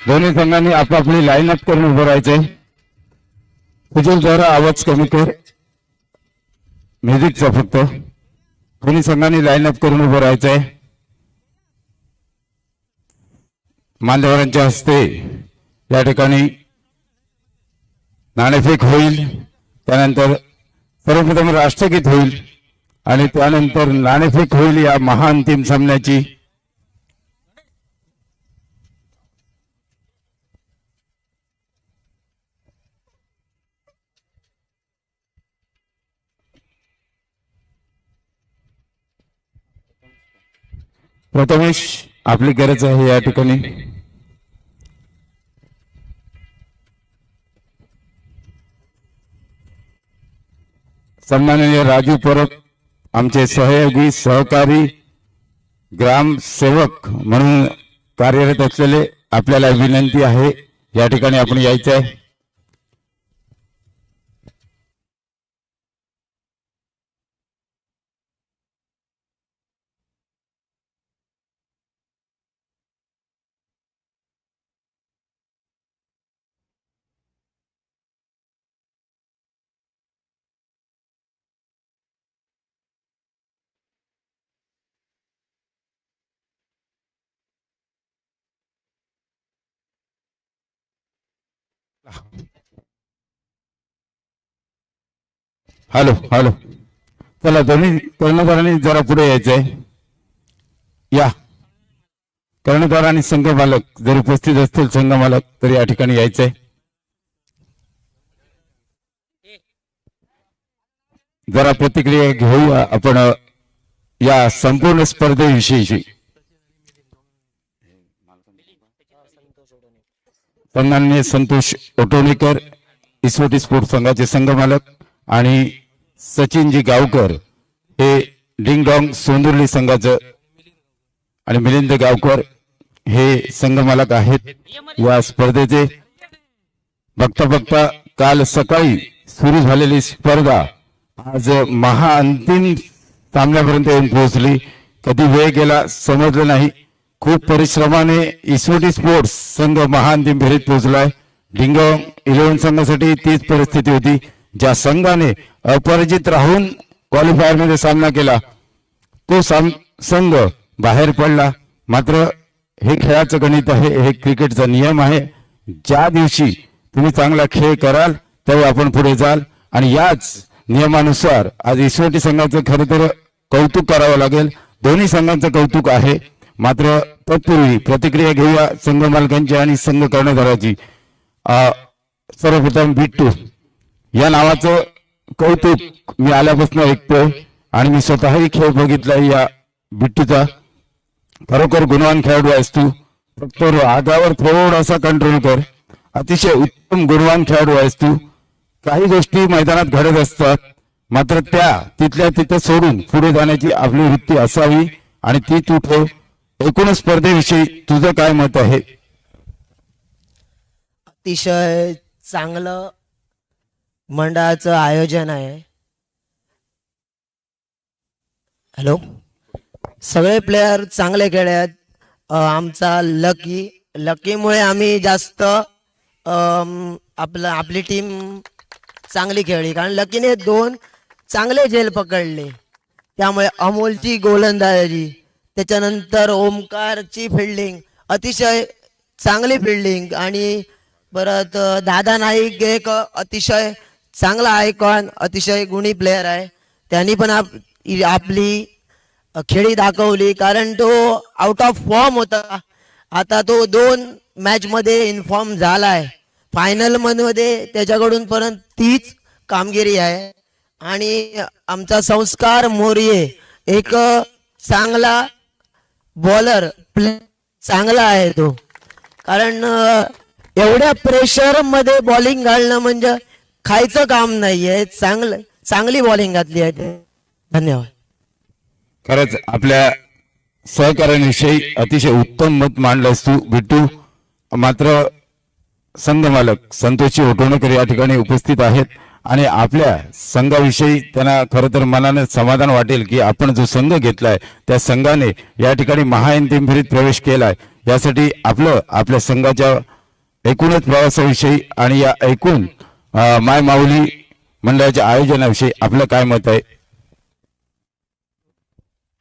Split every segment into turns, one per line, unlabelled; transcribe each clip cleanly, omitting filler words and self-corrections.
दोन्ही संघांनी आपापली लाईन अप करून उभं राहायचंय. सुजल जरा आवाज कमी कर, म्युझिकचा फक्त. दोन्ही संघांनी लाईन अप करून उभं राहायचंय. मान्यवरांच्या हस्ते या ठिकाणी नाणेफेक होईल. त्यानंतर सर्वप्रथम राष्ट्रगीत होईल आणि त्यानंतर नाणेफेक होईल या महाअंतिम सामन्याची. प्रथमेश आपली गरज आहे या ठिकाणी. सन्माननीय राजू परब आमचे सहयोगी सहकारी ग्रामसेवक म्हणून कार्यरत असलेले, आपल्याला विनंती आहे या ठिकाणी आपण यायचं आहे. हॅलो हॅलो, चला दोन्ही कर्णधारांनी जरा पुढे यायचंय. या कर्णधार आणि संघ मालक जर उपस्थित असतील, संघ मालक तरी या ठिकाणी यायचंय. जरा प्रतिक्रिया घेऊया आपण या संपूर्ण स्पर्धेविषयी. सन्माननीय संतोष ओटोणीकर इसवटी स्पोर्ट संघाचे संघ मालक आणि सचिनजी गावकर हे डिंग डॉंग सोंदुर्ली संघाचं आणि मिलिंद गावकर हे संघ मालक आहेत या स्पर्धेचे. बघता बघता काल सकाळी सुरू झालेली स्पर्धा आज महाअंतिम सामन्यापर्यंत येऊन पोहोचली. कधी वेळ गेला समजलं नाही. खूप परिश्रमाने इसवटी स्पोर्ट्स संघ महाअंतिम फेरीत पोहोचलाय. डिंग डॉंग 11 संघासाठी तीच परिस्थिती होती. ज्या संघाने अपराजित राहून क्वालिफायर मध्ये सामना केला तो संघ बाहेर पडला. मात्र हे खेळाचं गणित आहे, हे क्रिकेटचा नियम आहे. ज्या दिवशी तुम्ही चांगला खेळ कराल तेव्हा आपण पुढे जाल आणि याच नियमानुसार आज इसवटी संघाचं खरं तर कौतुक करावं लागेल. दोन्ही संघांचं कौतुक आहे. मात्र तत्पूर्वी प्रतिक्रिया घेऊया संघ मालकांची आणि संघ कर्णधाराची. सर्वप्रथम बिट्टू या नावाचं कौतुक मी आल्यापासून ऐकतोय आणि मी स्वतःही खेळ बघितला या बिट्टूचा. खरोखर गुणवान खेळाडू आहेस तू. फक्त आगावर थोडासा कंट्रोल कर. अतिशय उत्तम गुणवान खेळाडू आहेस तू. काही गोष्टी मैदानात घडत असतात, मात्र त्या तिथल्या तिथं सोडून पुढे जाण्याची आपली वृत्ती असावी आणि ती तू ठेव. एकूण स्पर्धेविषयी तुझं काय मत आहे?
अतिशय चांगलं मंडळाचं आयोजन आहे. हॅलो, सगळे प्लेयर चांगले खेळले. आमचा लकीमुळे आम्ही जास्त आपली टीम चांगली खेळली, कारण लकीने 2 चांगले झेल पकडले. त्यामुळे अमोलची गोलंदाजी, त्याच्यानंतर ओमकारची फिल्डिंग, अतिशय चांगली फिल्डिंग, आणि परत दादा नाईक एक अतिशय चांगला आयकॉन, अतिशय गुणी प्लेयर आहे. त्यांनी पण आपली खेळी दाखवली, कारण तो आउट ऑफ फॉर्म होता. आता तो 2 मॅच मध्ये इन्फॉर्म झालाय. फायनल मध्ये त्याच्याकडून परत तीच कामगिरी आहे. आणि आमचा संस्कार मोर्ये एक चांगला बॉलर चांगला आहे तो, कारण एवढ्या प्रेशर मध्ये बॉलिंग घालणं म्हणजे खायचं काम नाहीये. चांगली बॉलिंग घातली आहे. धन्यवाद.
खरंच आपल्या सहकार्याविषयी अतिशय उत्तम मत मांडलंस तू बिट्टू. मात्र संघ मालक संतोषजी ओटोणकर या ठिकाणी उपस्थित आहेत आणि आपल्या संघाविषयी त्यांना खरं तर मनाने समाधान वाटेल की आपण जो संघ घेतलाय त्या संघाने या ठिकाणी महाअंतिम फेरीत प्रवेश केलाय. यासाठी आपल्या संघाच्या एकूणच प्रवासाविषयी आणि या एकूण माय माऊली मंडळाच्या आयोजनाविषयी आपलं काय मत आहे?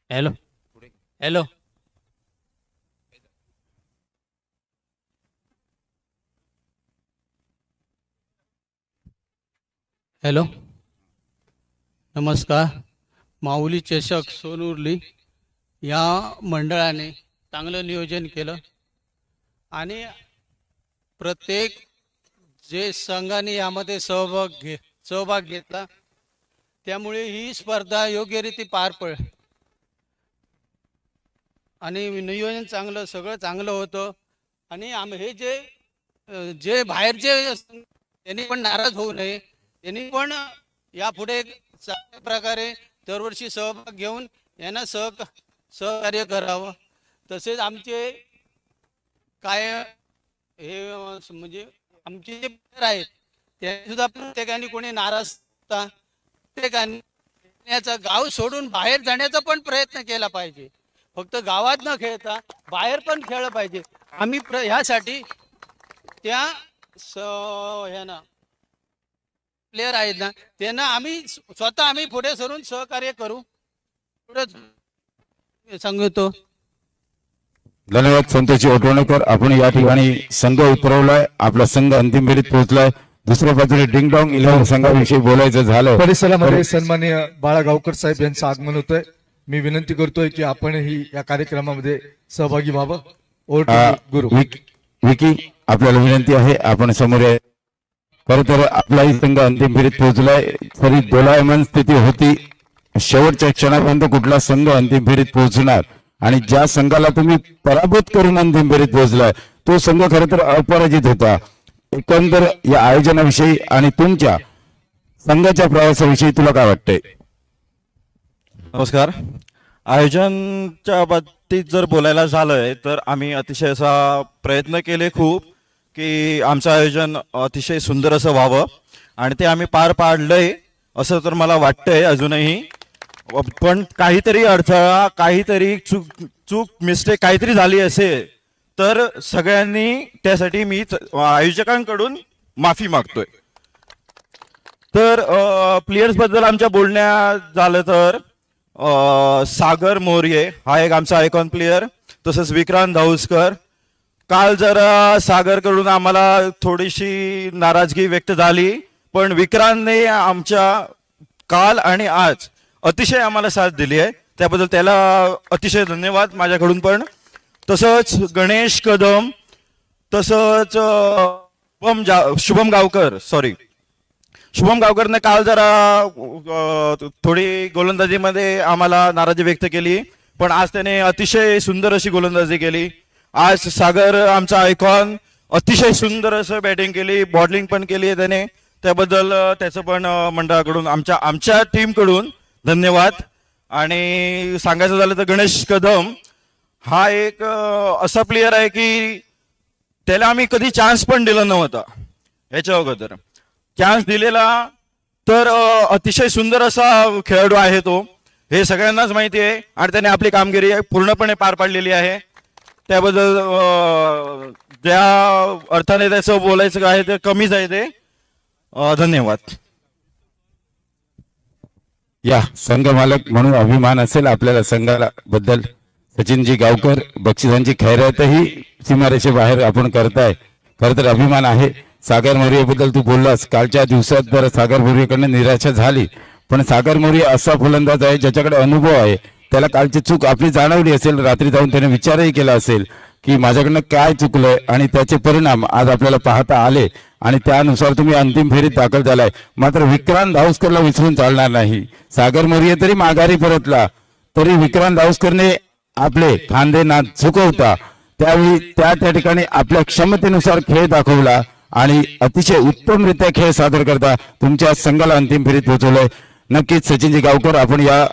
हॅलो हॅलो हॅलो नमस्कार. माऊली चषक सोनुर्ली या मंडळाने चांगलं नियोजन केलं आणि प्रत्येक जे संघाने यामध्ये सहभाग घेतला त्यामुळे ही स्पर्धा योग्यरीती पार पडली आणि नियोजन चांगलं सगळं चांगलं होतं. आणि हे जे बाहेरचे त्यांनी पण नाराज होऊ नये, त्यांनी पण यापुढे चांगल्या प्रकारे दरवर्षी सहभाग घेऊन यांना सहकार्य करावं. तसेच आमचे काय हे म्हणजे आमचे जे प्लेयर आहेत ते सुद्धा प्रत्येकाने कोणी नाराज असता प्रत्येकाने गाव सोडून बाहेर जाण्याचा पण प्रयत्न केला पाहिजे. फक्त गावात न खेळता बाहेर पण खेळलं पाहिजे. आम्ही ह्यासाठी त्या ह्याना प्लेयर आहेत ना त्यांना आम्ही स्वतः आम्ही पुढे सरून सहकार्य करू एवढंच सांगतो.
धन्यवाद संतोषजी ओटवणकर. आपण या ठिकाणी संघ उतरवलाय, आपला संघ अंतिम फेरीत पोहोचलाय. दुसऱ्या बाजूने डिंगडॉंग 11 संघाविषयी बोलायचं झालं
परिसरामध्ये सन्माननीय बाळा गावकर साहेब यांचं आगमन होतंय. मी विनंती करतोय की आपणही या कार्यक्रमामध्ये सहभागी व्हावं. ओव्हर टू गुरु.
विकी आपल्याला विनंती आहे, आपण समोर आहे. खर तर आपलाही संघ अंतिम फेरीत पोहोचलाय. तरी दोलायमान स्थिती होती, शेवटच्या क्षणापर्यंत कुठला संघ अंतिम फेरीत पोहोचणार आणि ज्या संघाला तुम्ही पराभूत करून अंतिम फेरीत पोहोचलाय तो संघ खर तर अपराजित होता. एकंदर या आयोजनाविषयी आणि तुमच्या संघाच्या प्रवासाविषयी तुला काय वाटतंय?
नमस्कार. आयोजनच्या बाबतीत जर बोलायला झालंय तर आम्ही अतिशय असा प्रयत्न केले खूप की आमचं आयोजन अतिशय सुंदर असं व्हावं आणि ते आम्ही पार पाडलंय असं तर मला वाटतंय अजूनही. पण काहीतरी अडथळा, काहीतरी चूक मिस्टेक काहीतरी झाली असेल तर सगळ्यांनी त्यासाठी मी आयोजकांकडून माफी मागतोय. तर प्लेयर्स बद्दल आमच्या बोलण्यात झालं तर सागर मोर्ये हा एक आमचा आयकॉन प्लेयर, तसंच विक्रांत धाऊसकर. काल जरा सागरकडून आम्हाला थोडीशी नाराजगी व्यक्त झाली, पण विक्रांतने आमच्या काल आणि आज अतिशय आम्हाला साथ दिली आहे, त्याबद्दल त्याला अतिशय धन्यवाद माझ्याकडून पण. तसंच गणेश कदम, तसंच शुभम गावकरने काल जरा थोडी गोलंदाजीमध्ये आम्हाला नाराजी व्यक्त केली, पण आज त्याने अतिशय सुंदर अशी गोलंदाजी केली. आज सागर आमचा आयकॉन अतिशय सुंदर असं बॅटिंग केली, बॉलिंग पण केली आहे त्याने, त्याबद्दल त्याचं पण मंडळाकडून आमच्या टीमकडून धन्यवाद. आणि सांगायचं झालं तर गणेश कदम हा एक असा प्लेयर आहे की त्याला आम्ही कधी चान्स पण दिला नव्हता. याच्या अगोदर चान्स दिलेला तर अतिशय सुंदर असा खेळाडू आहे तो, हे सगळ्यांनाच माहिती आहे आणि त्याने आपली कामगिरी पूर्णपणे पार पाडलेली आहे. त्याबद्दल ज्या अर्थाने त्याचं बोलायचं आहे ते कमीच आहे ते. धन्यवाद.
या संघ मालक म्हणून अभिमान असेल आपल्याला संघाला बद्दल. सचिनजी गावकर बक्षिसांची खैरातही सीमारेषेबाहेर आपण करताय, खर तर अभिमान आहे. सागर मोरे बद्दल तू बोललास, कालच्या दिवसात जर सागर मोरेकडनं निराशा झाली, पण सागर मोरे असा फलंदाज आहे ज्याच्याकडे अनुभव आहे. त्याला कालची चूक आपली जाणवली असेल, रात्री जाऊन त्याने विचारही केला असेल की माझ्याकडनं काय चुकलंय आणि त्याचे परिणाम आज आपल्याला पाहता आले आणि त्यानुसार तुम्ही अंतिम फेरीत दाखल झालाय. मात्र विक्रांत धाऊसकरला विसरून चालणार नाही. सागर मोरे तरी माघारी परतला तरी विक्रांत धाऊसकरने आपले खांदे ना झुकवता त्यावेळी त्या ठिकाणी आपल्या क्षमतेनुसार खेळ दाखवला आणि अतिशय उत्तमरित्या खेळ सादर करता तुमच्या संघाला अंतिम फेरीत पोहोचवलंय. नक्कीच सचिनजी गावकर, आपण या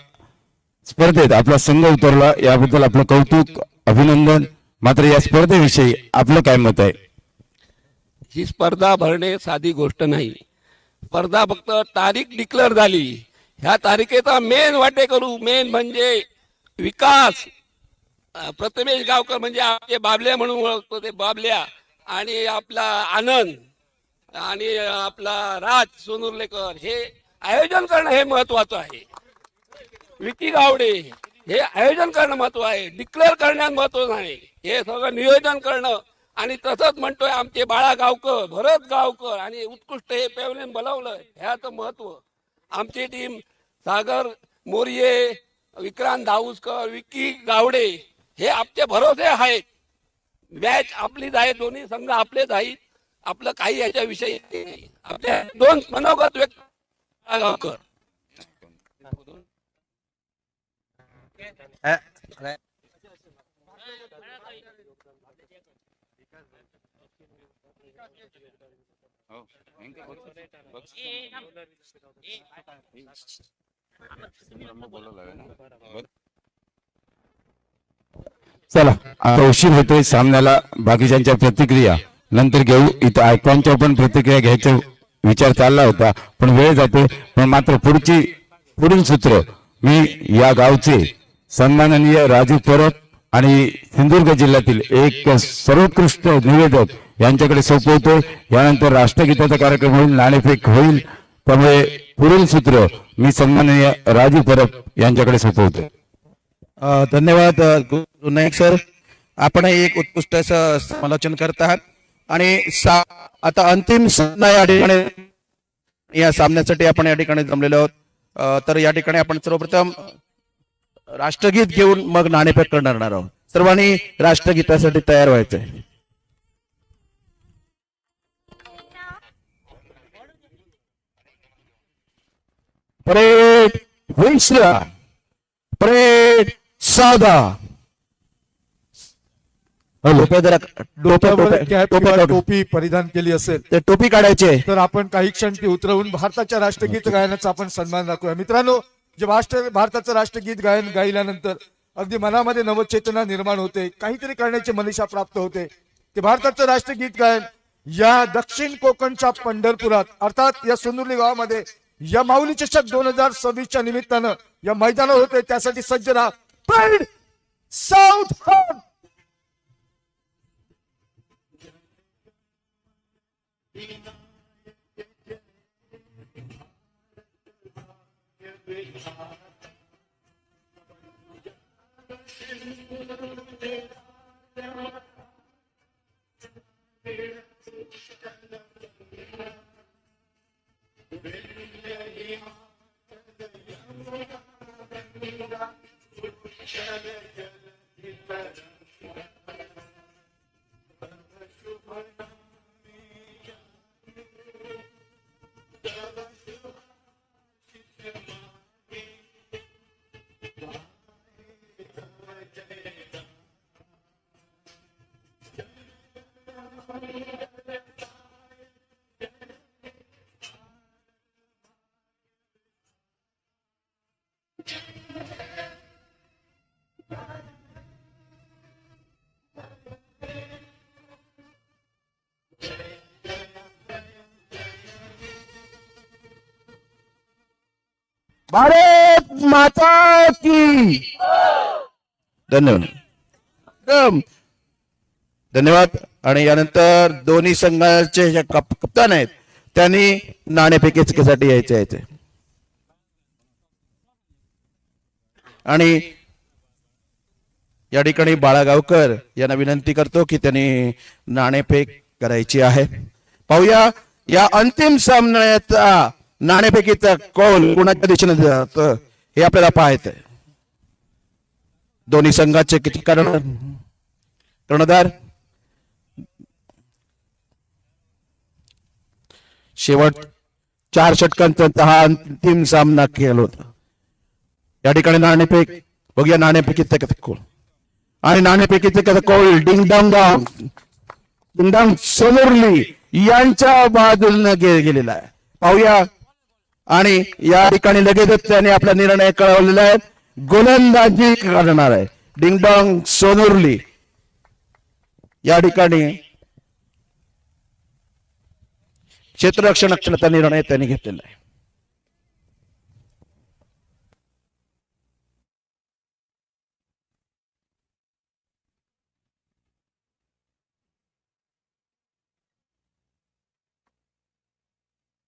स्पर्धेत आपला संघ उतरला याबद्दल आपलं कौतुक, अभिनंदन. मात्र या स्पर्धेविषयी आपलं काय मत आहे?
ही स्पर्धा भरणे साधी गोष्ट नाही. स्पर्धा फक्त तारीख डिक्लेअर झाली, ह्या तारखेचा मेन वाटेकरू, मेन म्हणजे विकास. प्रथमेश गावकर म्हणजे आपले बाबल्या म्हणून ओळखतो ते बाबल्या, आणि आपला आनंद आणि आपला राज सोनुर्लेकर हे आयोजन करणं हे महत्वाचं आहे. विकी गावडे हे आयोजन करणं महत्व आहे, डिक्लेअर करण्यात महत्व नाही, हे सगळं नियोजन करणं. आणि तसंच म्हणतोय आमचे बाळा गावकर, भरत गावकर आणि उत्कृष्ट हे पॅव्हलियन बनवलं, ह्याचं महत्व. आमची टीम सागर मोरिये, विक्रांत धाऊसकर, विक्की गावडे हे आमचे भरोसे आहेत. मॅच आपलीच आहे, दोन्ही संघ आपलेच आहेत, आपलं काही याच्याविषयी नाही. आपल्या दोन मनोगत व्यक्त गावकर.
चला आता उशीर होतोय सामन्याला, बाकीच्यांच्या प्रतिक्रिया नंतर घेऊ. इथं आयकॉनच्या पण प्रतिक्रिया घ्यायचा विचार चालला होता, पण वेळ जाते. पण मात्र पुढील सूत्र मी या गावचे सन्माननीय राजू परब आणि सिंधुदुर्ग जिल्ह्यातील एक सर्वोत्कृष्ट निवेदक यांच्याकडे सोपवतोय. यानंतर राष्ट्रगीताचा कार्यक्रम होईल, नाणेफेक होईल. त्यामुळे पुढील सूत्र मी सन्माननीय राजू परब यांच्याकडे सोपवतोय.
धन्यवाद नाईक सर, आपण एक उत्कृष्ट असं समालोचन करत आहात. आणि आता अंतिम सामना या ठिकाणी, या सामन्यासाठी आपण या ठिकाणी जमलेलो आहोत. तर या ठिकाणी आपण सर्वप्रथम राष्ट्रगीत घेऊन मग नाणेफेक करणार आहोत. सर्वांनी राष्ट्रगीतासाठी तयार व्हायचंय.
परेड विश्रा, परेड साधा.
डोक्यावर कॅप किंवा टोपी परिधान केली असेल
ते टोपी काढायचे.
तर आपण काही क्षण ती उतरवून भारताच्या राष्ट्रगीत गायनाचा आपण सन्मान दाखवूया. मित्रांनो, जे भारताचं राष्ट्रगीत गायन गायल्यानंतर अगदी मनामध्ये नवचेतना निर्माण होते, काहीतरी करण्याची मनीषा प्राप्त होते. ते भारताचं राष्ट्रगीत गायन या दक्षिण कोकणच्या पंढरपुरात अर्थात या सोनुर्ली गावामध्ये या माऊली चषक 2026च्या निमित्तानं या मैदानावर होते. त्यासाठी सज्ज राहा. Pride south hub.
भारत माता की धन्यवाद. धन्यवाद. आणि यानंतर दोन्ही संघाचे जे कप्तान आहेत त्यांनी नाणेफेकीसाठी यायचे. आणि या ठिकाणी बाळा गावकर यांना विनंती करतो की त्यांनी नाणेफेक करायची आहे. पाहूया या अंतिम सामन्याचा नाणेफेकीचा कौल कुणाच्या दिशेने जातं हे आपल्याला पाहायचंय. दोन्ही संघाचे किती कर्णधार शेवट 4 षटकांचा हा अंतिम सामना खेळ होता. या ठिकाणी नाणेफेक बघूया. नाणेफेकीचा कौल आणि नाणेफेकीचा कौल डिंगडांग सोनुर्ली यांच्या बाजूने गेलेला आहे. पाहूया. आणि या ठिकाणी लगेचच त्याने आपला निर्णय कळवलेला आहे. गोलंदाजी करणार आहे डिंगडॉंग सोनुर्ली. या ठिकाणी क्षेत्ररक्षणाचा निर्णय त्यांनी घेतलेला आहे.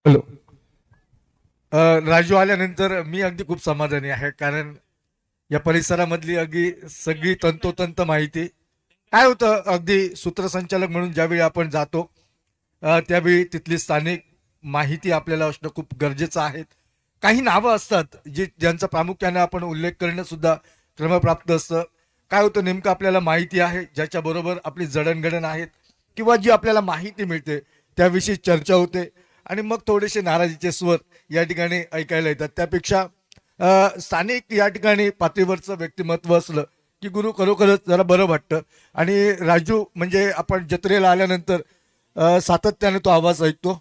हॅलो. राजू आल्यानंतर मी अगदी खूप समाधानी आहे, कारण या परिसरामधली अगदी सगळी तंतोतंत माहिती काय होतं, अगदी सूत्रसंचालक म्हणून ज्यावेळी आपण जातो त्यावेळी तिथली स्थानिक माहिती आपल्याला असणं खूप गरजेचं आहे. काही नावं असतात ज्यांचा प्रामुख्याने आपण उल्लेख करणं सुद्धा क्रमप्राप्त असतं. काय होतं, नेमकं आपल्याला माहिती आहे, ज्याच्याबरोबर आपली जडणघडण आहेत किंवा जी आपल्याला माहिती मिळते त्याविषयी चर्चा होते आणि मग थोडेसे नाराजीचे स्वर या ठिकाणी ऐकायला येतात. त्यापेक्षा स्थानिक या ठिकाणी पातळीवरचं व्यक्तिमत्व असलं की गुरु खरोखरच जरा बरं वाटतं. आणि राजू म्हणजे आपण जत्रेला आल्यानंतर सातत्याने तो आवाज ऐकतो.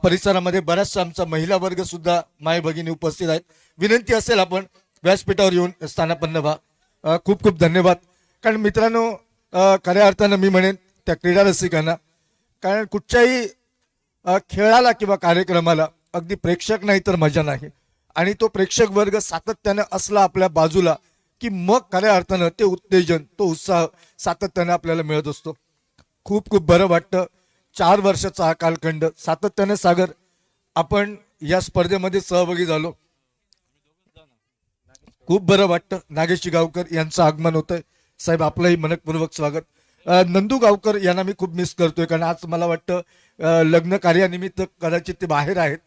परिसरामध्ये बराचसा आमचा महिला वर्ग सुद्धा माय भगिनी उपस्थित आहेत. विनंती असेल आपण व्यासपीठावर येऊन स्थानापन्न व्हा. खूप खूप धन्यवाद. कारण मित्रांनो, खऱ्या अर्थानं मी म्हणेन त्या क्रीडा रसिकांना, कारण कुठच्याही खेळाला किंवा कार्यक्रमाला अगदी प्रेक्षक नाही तर मजा नाही. आणि तो प्रेक्षक वर्ग सातत्यानं असला आपल्या बाजूला की मग खऱ्या अर्थानं ते उत्तेजन, तो उत्साह सातत्यानं आपल्याला मिळत असतो. खूप खूप बरं वाटतं. 4 वर्षाचा हा कालखंड सातत्यानं सागर आपण या स्पर्धेमध्ये सहभागी झालो. खूप बरं वाटतं. नागेशजी गावकर यांचं आगमन होतंय. साहेब आपलंही मनपूर्वक स्वागत. नंदू गावकर यांना मी खूप मिस करतोय, कारण आज मला वाटतं लग्न कार्यानिमित्त कदाचित ते बाहेर आहेत.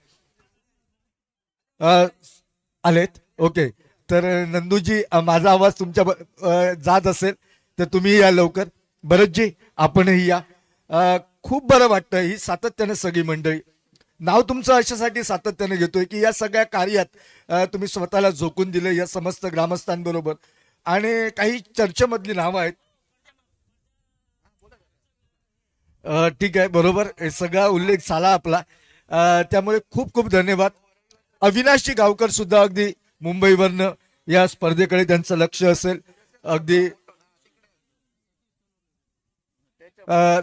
आलेत. ओके. तर नंदूजी, माझा आवाज तुमच्या जात असेल तर तुम्ही या लवकर. भरतजी आपणही या. खूप बरं वाटतं. ही सातत्याने सगळी मंडळी, नाव तुमचं अशासाठी सातत्याने घेतोय की या सगळ्या कार्यात तुम्ही स्वतःला झोकून दिले या समस्त ग्रामस्थांबरोबर. आणि काही चर्चेमधली नावं आहेत. ठीक आहे, बरोबर, हे सगळा उल्लेख झाला आपला. त्यामुळे खूप खूप धन्यवाद. अविनाशजी गावकर सुद्धा अगदी मुंबईवरनं या स्पर्धेकडे त्यांचं लक्ष असेल. अगदी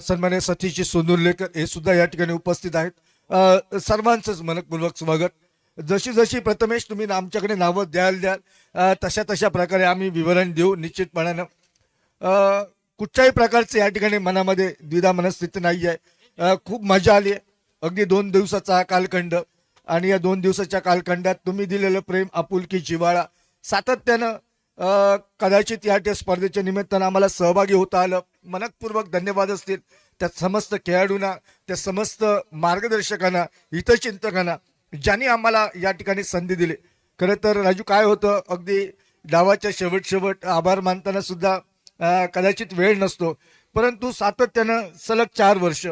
सन्मान्य सतीशजी सोनुर्लेकर हे सुद्धा या ठिकाणी उपस्थित आहेत. सर्वांचंच मनपूर्वक स्वागत. जशी जशी प्रथमेश तुम्ही आमच्याकडे नावं द्याल तशा तशा प्रकारे आम्ही विवरण देऊ निश्चितपणानं. कुठच्याही प्रकारचे या ठिकाणी मनामध्ये द्विधा मनस्थिती नाही आहे. खूप मजा आली आहे. अगदी 2 दिवसाचा हा कालखंड आणि या 2 दिवसाच्या कालखंडात तुम्ही दिलेलं प्रेम, आपुलकी, जिव्हाळा सातत्यानं कदाचित या स्पर्धेच्या निमित्तानं आम्हाला सहभागी होता आलं. मनपूर्वक धन्यवाद असतील त्या समस्त खेळाडूंना, त्या समस्त मार्गदर्शकांना, हितचिंतकांना ज्यांनी आम्हाला या ठिकाणी संधी दिली. खरं तर राजू काय होतं, अगदी डावाच्या शेवट आभार मानताना सुद्धा कदाचित वेळ नसतो, परंतु सातत्यानं सलग 4 वर्ष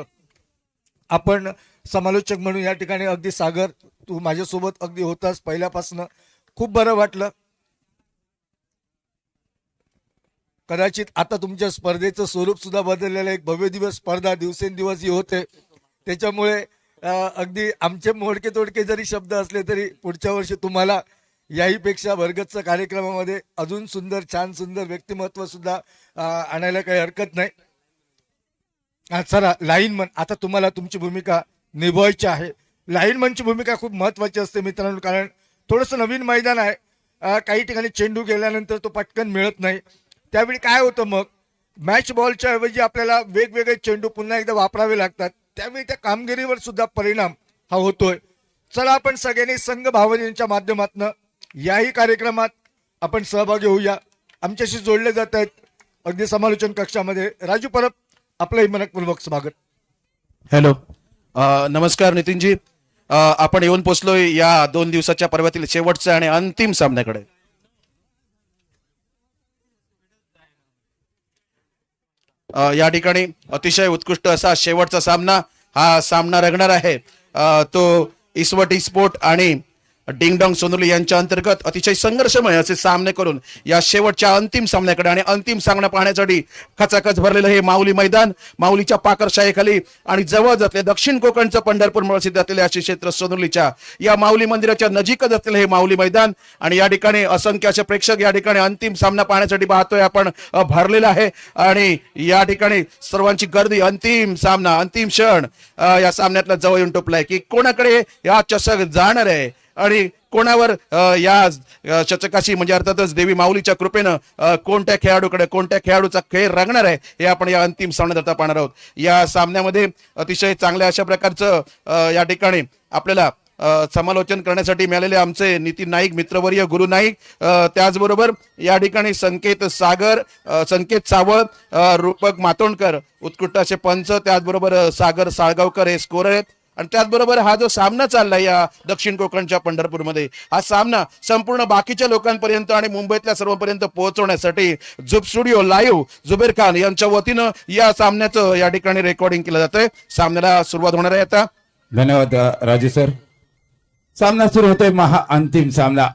आपण समालोचक म्हणून या ठिकाणी अगदी सागर तू माझ्यासोबत अगदी होतास पहिल्यापासून. खूप बरं वाटलं. कदाचित आता तुमच्या स्पर्धेचं स्वरूप सुद्धा बदललेलं आहे. एक भव्य दिवस स्पर्धा दिवसेंदिवस ही होते, त्याच्यामुळे अगदी आमचे मोडके तोडके जरी शब्द असले तरी पुढच्या वर्षी तुम्हाला याहीपेक्षा भरगच्च कार्यक्रमामध्ये अजून सुंदर, छान सुंदर व्यक्तिमत्व सुद्धा आणायला काही हरकत नाही. चला, लाईनमन, आता तुम्हाला तुमची भूमिका निभवायची आहे. लाईनमनची भूमिका खूप महत्वाची असते मित्रांनो, कारण थोडंसं नवीन मैदान आहे. काही ठिकाणी चेंडू गेल्यानंतर तो पटकन मिळत नाही. त्यावेळी काय होतं, मग मॅच बॉलच्या ऐवजी आपल्याला वेगवेगळे चेंडू पुन्हा एकदा वापरावे लागतात. त्यावेळी त्या कामगिरीवर सुद्धा परिणाम हा होतोय. चला, आपण सगळ्यांनी संघ भावनेच्या माध्यमातून याही कार्यक्रमात आपण सहभागी होऊया. आमच्याशी जोडले जात आहेत अगदी समालोचन कक्षामध्ये राजू परब, आपलंही मनपूर्वक स्वागत.
हॅलो, नमस्कार नितीनजी. आपण येऊन पोहोचलोय या 2 दिवसाच्या पर्वातील शेवटच्या आणि अंतिम सामन्याकडे. या ठिकाणी अतिशय उत्कृष्ट असा शेवटचा सामना हा सामना रंगणार आहे. तो इसवटी स्पोर्ट आणि डिंगडॉंग सोनुली यांच्या अंतर्गत अतिशय संघर्षमय असे सामने करून या शेवटच्या अंतिम सामन्याकडे आणि अंतिम सामना पाहण्यासाठी खचाखच भरलेलं हे माऊली मैदान, माऊलीच्या पाकरशाहीखाली आणि जवळ असलेल्या दक्षिण कोकणचं पंढरपूर प्रसिद्ध असलेल्या श्री क्षेत्र सोनुलीच्या या माऊली मंदिराच्या नजीकच असलेलं हे माऊली मैदान. आणि या ठिकाणी असंख्य असे प्रेक्षक या ठिकाणी अंतिम सामना पाहण्यासाठी पाहतोय आपण भरलेला आहे. आणि या ठिकाणी सर्वांची गर्दी अंतिम सामना, अंतिम क्षण या सामन्यातला जवळ येऊन टोपलाय की कोणाकडे या चषक जाणार आहे आणि कोणावर या चषकाशी म्हणजे अर्थातच देवी माऊलीच्या कृपेनं कोणत्या खेळाडूचा खेळ रंगणार आहे हे आपण या अंतिम सामन्यात आता पाहणार आहोत. या सामन्यामध्ये अतिशय चांगल्या अशा प्रकारचं या ठिकाणी आपल्याला समालोचन करण्यासाठी मिळालेले आमचे नितीन नाईक, मित्रवर्य गुरु नाईक, त्याचबरोबर या ठिकाणी संकेत सावळ, रूपक मातोंडकर उत्कृष्ट असे पंच, त्याचबरोबर सागर साळगावकर हे स्कोरर आहेत. आणि त्याचबरोबर हा जो सामना चाललाय या दक्षिण कोकणच्या पंढरपूरमध्ये, हा सामना संपूर्ण बाकीच्या लोकांपर्यंत आणि मुंबईतल्या सर्वांपर्यंत पोहोचवण्यासाठी झुप स्टुडिओ लाईव्ह जुबेर खान यांच्या वतीनं या सामन्याचं या ठिकाणी रेकॉर्डिंग केलं जातंय. सामन्याला सुरुवात होणार आहे आता.
धन्यवाद राजू सर. सामना सुरू होतोय, अंतिम सामना.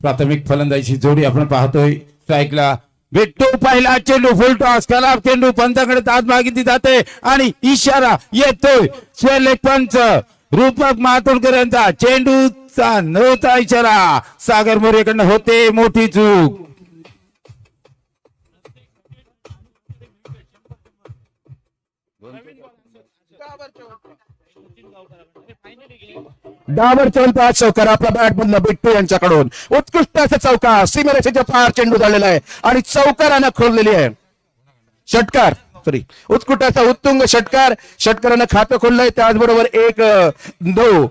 प्राथमिक फलंदाजी जोडी आपण पाहतोय. स्ट्राईकला बिट्टू, पहिला चेंडू फुल टॉस, खराब चेंडू पंचाकडे दाद मागितली जाते आणि इशारा येतोय. स्वेलेक पंच रूपक मातोंडकर यांचा चेंडूचा नव्हता इशारा. सागर मोरेकडनं होते मोठी चूक.
डाबर चौका चौकार आपला बॅट मधनं बिट्टू यांच्याकडून उत्कृष्ट असा चौका, सीमारेषेच्या पार चेंडू झालेला आहे आणि चौकारानं खोललेली आहे. षटकार उत्कृष्ट असा उत्तुंग षटकारानं खातं खोललंय. त्याचबरोबर 1-9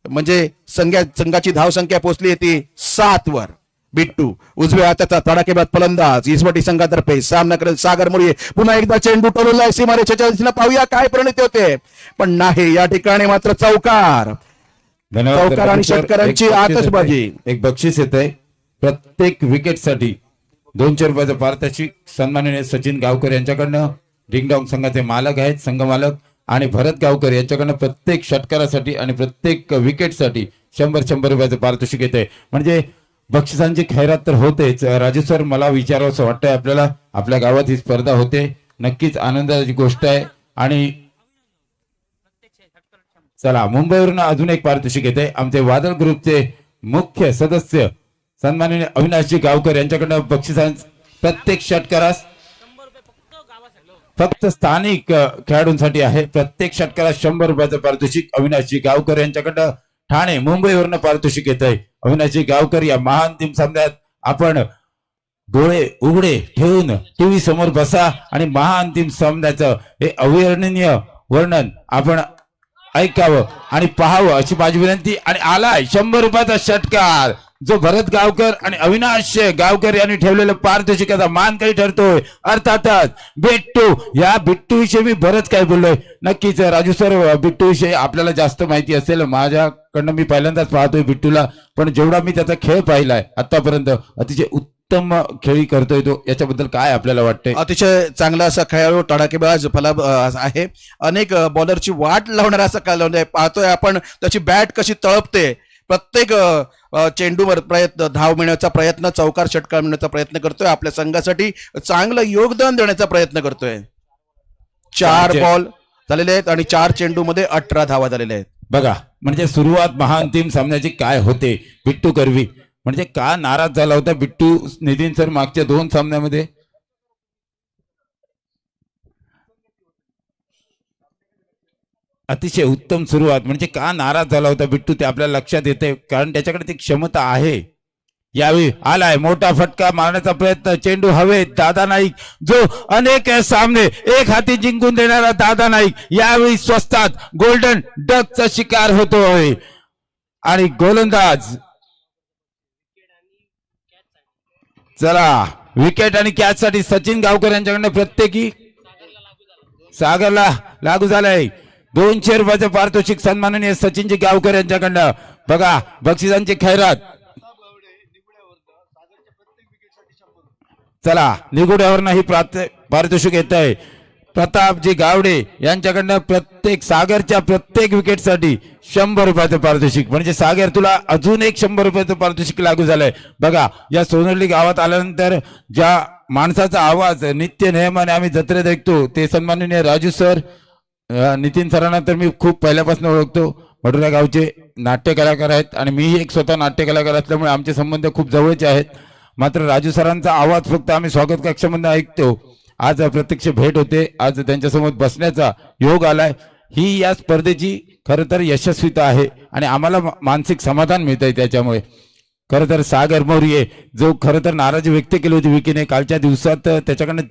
म्हणजे संघाची धावसंख्या पोहोचली ती 7 वर. बिट्टू उजव्या हाताचा तडाखेबाज फलंदाज इसवटी संघातर्फे सामना करेल सागर मोरे. पुन्हा एकदा चेंडू टोललाय सीमारेषेच्या दिशेने, पाहूया काय परिणती होते, पण नाही या ठिकाणी मात्र चौकार. चौकार आणि षटकारांची आतषबाजी.
एक बक्षीस येत आहे प्रत्येक विकेटसाठी 200 रुपयाचं पारितोषिक सन्माननीय सचिन गावकर यांच्याकडनं. डिंगडॉंग संघाचे मालक आहेत, संघ मालक, आणि भरत गावकर यांच्याकडनं प्रत्येक षटकारासाठी आणि प्रत्येक विकेटसाठी 100 रुपयाचं पारितोषिक येत आहे. म्हणजे बक्षिसांची खैरात तर होतेच. राजू सर, मला विचारावं वाटतंय आपल्याला, आपल्या गावात ही स्पर्धा होते, नक्कीच आनंदाची गोष्ट आहे. आणि चला, मुंबईवरून अजून एक पारितोषिक येते. आमचे वादळ ग्रुपचे मुख्य सदस्य सन्माननीय अविनाशजी गावकर यांच्याकडनं बक्षिसांच प्रत्येक षटकारास फक्त स्थानिक खेळाडूंसाठी आहे. प्रत्येक षटकारास 100 रुपयाचं पारितोषिक अविनाशजी गावकर यांच्याकडनं ठाणे मुंबईवरनं पारितोषिक येत आहे. अविनाशजी गावकर, या महाअंतिम सामन्यात आपण डोळे उघडे ठेवून टीव्ही समोर बसा आणि महाअंतिम सामन्याचं हे अविवर्णनीय वर्णन आपण ऐकावं आणि पाहावं अशी माझी विनंती. आणि आलाय 100 रुपयाचा षटकार, जो भरत गावकर आणि अविनाश गावकर यांनी ठेवलेलं पारितोषिकाचा मानकरी ठरतोय. अर्थातच बिट्टू, या बिट्टू विषयी मी बरंच काय बोललोय. नक्कीच राजू सर, बिट्टू विषयी आपल्याला जास्त माहिती असेल. माझ्याकडनं मी पहिल्यांदाच पाहतोय बिट्टूला, पण जेवढा मी त्याचा खेळ पाहिलाय आतापर्यंत अतिशय उत्तम खेळी करतोय तो. याच्याबद्दल काय आपल्याला वाटतंय?
अतिशय चांगला असा खेळाडू, तडाखेबाज आहे. अनेक बॉलरची वाट लावणारा असा खेळाडू पाहतोय आपण. त्याची बॅट कशी तळपते, प्रत्येक चेंडूवर धाव मिळण्याचा प्रयत्न, चौकार षटकार मिळण्याचा प्रयत्न करतोय, आपल्या संघासाठी चांगलं योगदान देण्याचा प्रयत्न करतोय. 4 बॉल झालेले आहेत आणि 4 चेंडूमध्ये 18 धावा झालेल्या आहेत.
बघा, म्हणजे सुरुवात महाअंतिम सामन्याची काय होते. बिट्टू करवी म्हणजे का नाराज झाला होता बिट्टू, नितीन सर, मागच्या 2 सामन्यामध्ये? अतिशय उत्तम सुरुवात, म्हणजे का नाराज झाला होता बिट्टू ते आपल्याला लक्षात येते, कारण त्याच्याकडे ती क्षमता आहे. यावेळी आलाय मोठा फटका मारण्याचा प्रयत्न, चेंडू हवेत. दादा नाईक, जो अनेक सामने एक हाती जिंकून देणारा दादा नाईक, यावेळी स्वस्तात गोल्डन डकचा शिकार होतोय. आणि गोलंदाज, चला, विकेट आणि कॅच साठी सचिन गावकर यांच्याकडनं प्रत्येकी सागरला लागू झालंय 200 रुपयाचं पारितोषिक सन्माननीय सचिनजी गावकर यांच्याकडनं. बघा, बक्षिसांची खैरात. चला, निगुड्यावरनं ही पारितोषिक येत आहे. प्रतापजी गावडे यांच्याकडनं प्रत्येक सागरच्या प्रत्येक विकेटसाठी 100 रुपयाचं पारितोषिक. म्हणजे सागर, तुला अजून एक 100 रुपयाचं पारितोषिक लागू झालंय. बघा, या सोनर्ली गावात आल्यानंतर ज्या माणसाचा आवाज नित्य नेहमाने आम्ही जत्रेत ऐकतो ते सन्माननीय राजू सर, नितीन सरांना तर मी खूप पहिल्यापासून ओळखतो. मडुरा गावचे नाट्य कलाकार आहेत आणि मीही एक स्वतः नाट्य कलाकार असल्यामुळे आमचे संबंध खूप जवळचे आहेत. मात्र राजू सरांचा आवाज फक्त आम्ही स्वागत कक्षामध्ये ऐकतो. आज प्रत्यक्ष भेट होते, आज त्यांच्यासमोर बसण्याचा योग आलाय. ही या स्पर्धेची खरं तर यशस्वीता आहे आणि आम्हाला मानसिक समाधान मिळत आहे त्याच्यामुळे. खरं तर सागर मोरिये जो खरं तर नाराजी व्यक्त केली होती विकीने कालच्या दिवसात, त्याच्याकडनं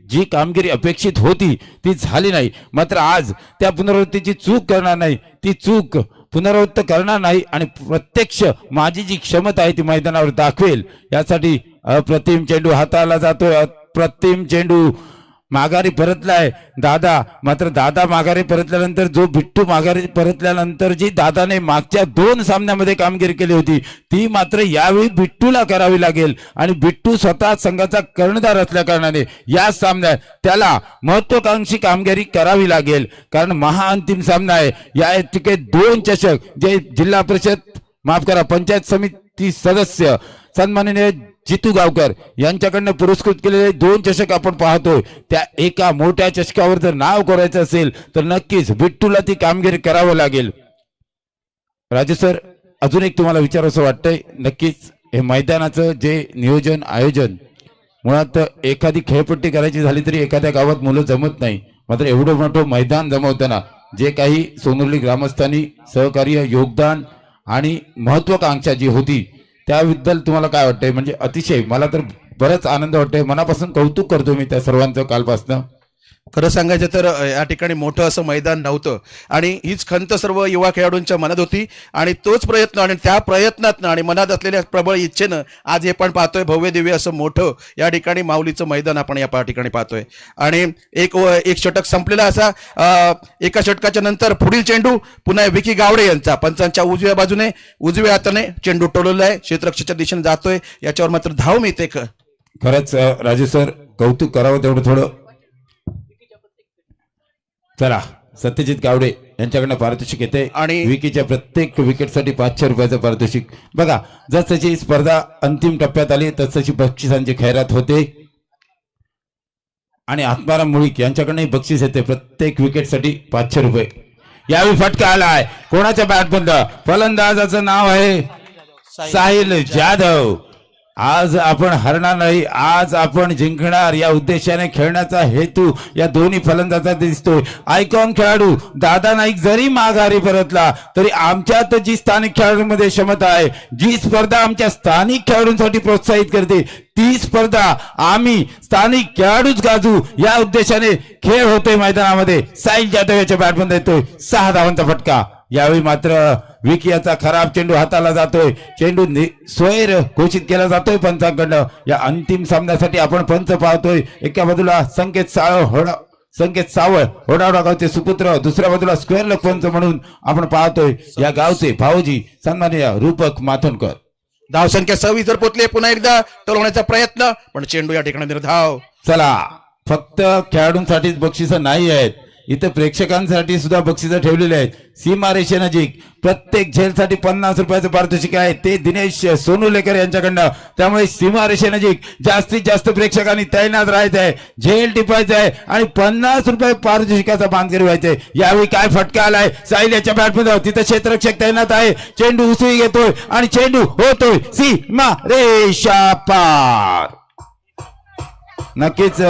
जी कामगिरी अपेक्षित होती ती झाली नाही. मात्र आज त्या पुनरावृत्तीची चूक करणार नाही, ती चूक पुनरावृत्त करणार नाही आणि प्रत्यक्ष माझी जी क्षमता आहे ती मैदानावर दाखवेल. यासाठी अप्रतिम चेंडू हाताला जातोय, अप्रतिम चेंडू माघारी परतलाय दादा. मात्र दादा माघारी परतल्यानंतर जो बिट्टू माघारी परतल्यानंतर जी दादाने मागच्या 2 सामन्यामध्ये कामगिरी केली होती ती मात्र यावेळी बिट्टूला करावी लागेल. आणि बिट्टू स्वतः संघाचा कर्णधार असल्या कारणाने या सामन्यात त्याला महत्वाकांक्षी कामगिरी करावी लागेल, कारण महाअंतिम सामना आहे. या ठिकाणी 2 चषक जे जिल्हा परिषद पंचायत समिती सदस्य सन्माननीय जितू गावकर यांच्याकडनं पुरस्कृत केलेले 2 चषक आपण पाहतोय. त्या एका मोठ्या चषकावर जर नाव करायचं असेल तर नक्कीच बिट्टूला ती कामगिरी करावं लागेल. राजू सर, अजून एक तुम्हाला विचारावंसं वाटतंय. नक्कीच हे मैदानाचं जे नियोजन आयोजन, मुळात एखादी खेळपट्टी करायची झाली तरी एखाद्या गावात मुलं जमत नाही, मात्र एवढं मोठं मैदान जमवताना जे काही सोनुर्ली ग्रामस्थांनी सहकार्य, योगदान आणि महत्वाकांक्षा जी होती त्याबद्दल तुम्हाला काय वाटतंय? म्हणजे अतिशय मला तर बरंच आनंद वाटतोय, मनापासून कौतुक करतो मी त्या सर्वांचं कालपासनं.
खरं सांगायचं तर या ठिकाणी मोठं असं मैदान नव्हतं आणि हीच खंत सर्व युवा खेळाडूंच्या मनात होती आणि तोच प्रयत्न आणि त्या प्रयत्नातनं आणि मनात असलेल्या प्रबळ इच्छेनं आज हे पण पाहतोय भव्य दिव्य असं मोठं या ठिकाणी माऊलीचं मैदान आपण या ठिकाणी पाहतोय. आणि एक षटक संपलेला असा, एका षटकाच्या नंतर पुढील चेंडू पुन्हा विकी गावडे यांचा पंचांच्या उजव्या बाजूने उजव्या हाताने चेंडू टोलवला आहे, क्षेत्ररक्षणाच्या दिशेने जातोय. याच्यावर मात्र धाव मिळते.
खरंच राजू सर कौतुक करावं तेवढं थोडं. चला, सत्यजित गावडे यांच्याकडनं पारितोषिक येते आणि विकीच्या प्रत्येक विकेटसाठी 500 रुपयाचं पारितोषिक. बघा, जसजशी स्पर्धा अंतिम टप्प्यात आली तसतशी बक्षिसांची खैरात होते आणि आत्माराम मुळीक यांच्याकडनंही बक्षीस येते प्रत्येक विकेटसाठी 500 रुपये. यावेळी फटका आलाय, कोणाच्या बॅटमधलं? फलंदाजाचं नाव आहे साहिल जाधव. आज आपण हरणार नाही, आज आपण जिंकणार या उद्देशाने खेळण्याचा हेतू या दोन्ही फलंदाजाचा दिसतोय. आयकॉन खेळाडू दादा नाईक जरी माघारी परतला तरी आमच्यात जी स्थानिक खेळाडूंमध्ये क्षमता आहे, जी स्पर्धा आमच्या स्थानिक खेळाडूंसाठी प्रोत्साहित करते ती स्पर्धा आम्ही स्थानिक खेळाडूच गाजू या उद्देशाने खेळ होतोय मैदानामध्ये. साहिल जाधव याच्या बॅटमध्ये येतोय 6 धावांचा फटका. यावेळी मात्र विकी याचा खराब चेंडू हाताला जातोय, चेंडू स्वैर घोषित केला जातोय पंचांकडनं. या अंतिम सामन्यासाठी आपण पंच पाहतोय. एका बाजूला संकेत सावळ होडावडा गावचे सुपुत्र, दुसऱ्या बाजूला स्क्वेअर लक पंच म्हणून आपण पाहतोय या गावचे भाऊजी सन्माननीय रूपक माथोंडकर.
धावसंख्या 26 वर पोचले. पुन्हा एकदा टोलवण्याचा प्रयत्न, पण चेंडू या ठिकाणी निर्धाव.
चला, फक्त खेळाडूंसाठीच बक्षिसं नाही आहेत, इथं प्रेक्षकांसाठी सुद्धा बक्षिसं ठेवलेली आहेत. सीमारेषेनजीक प्रत्येक झेलसाठी 50 रुपयाचं पारितोषिक आहे, ते दिनेश सोनुलेकर यांच्याकडनं. त्यामुळे सीमारेषेनजीक जास्तीत जास्त प्रेक्षकांनी तैनात राहायचं आहे, झेल टिपायचं आहे आणि 50 रुपये पारितोषिकाचा मानकरी व्हायचंय. यावेळी काय फटका आलाय साहिल याच्या बॅटमध्ये, तिथं क्षेत्ररक्षक तैनात आहे, चेंडू उसळी घेतोय आणि चेंडू होतोय सीमा रेषा पार. नक्कीच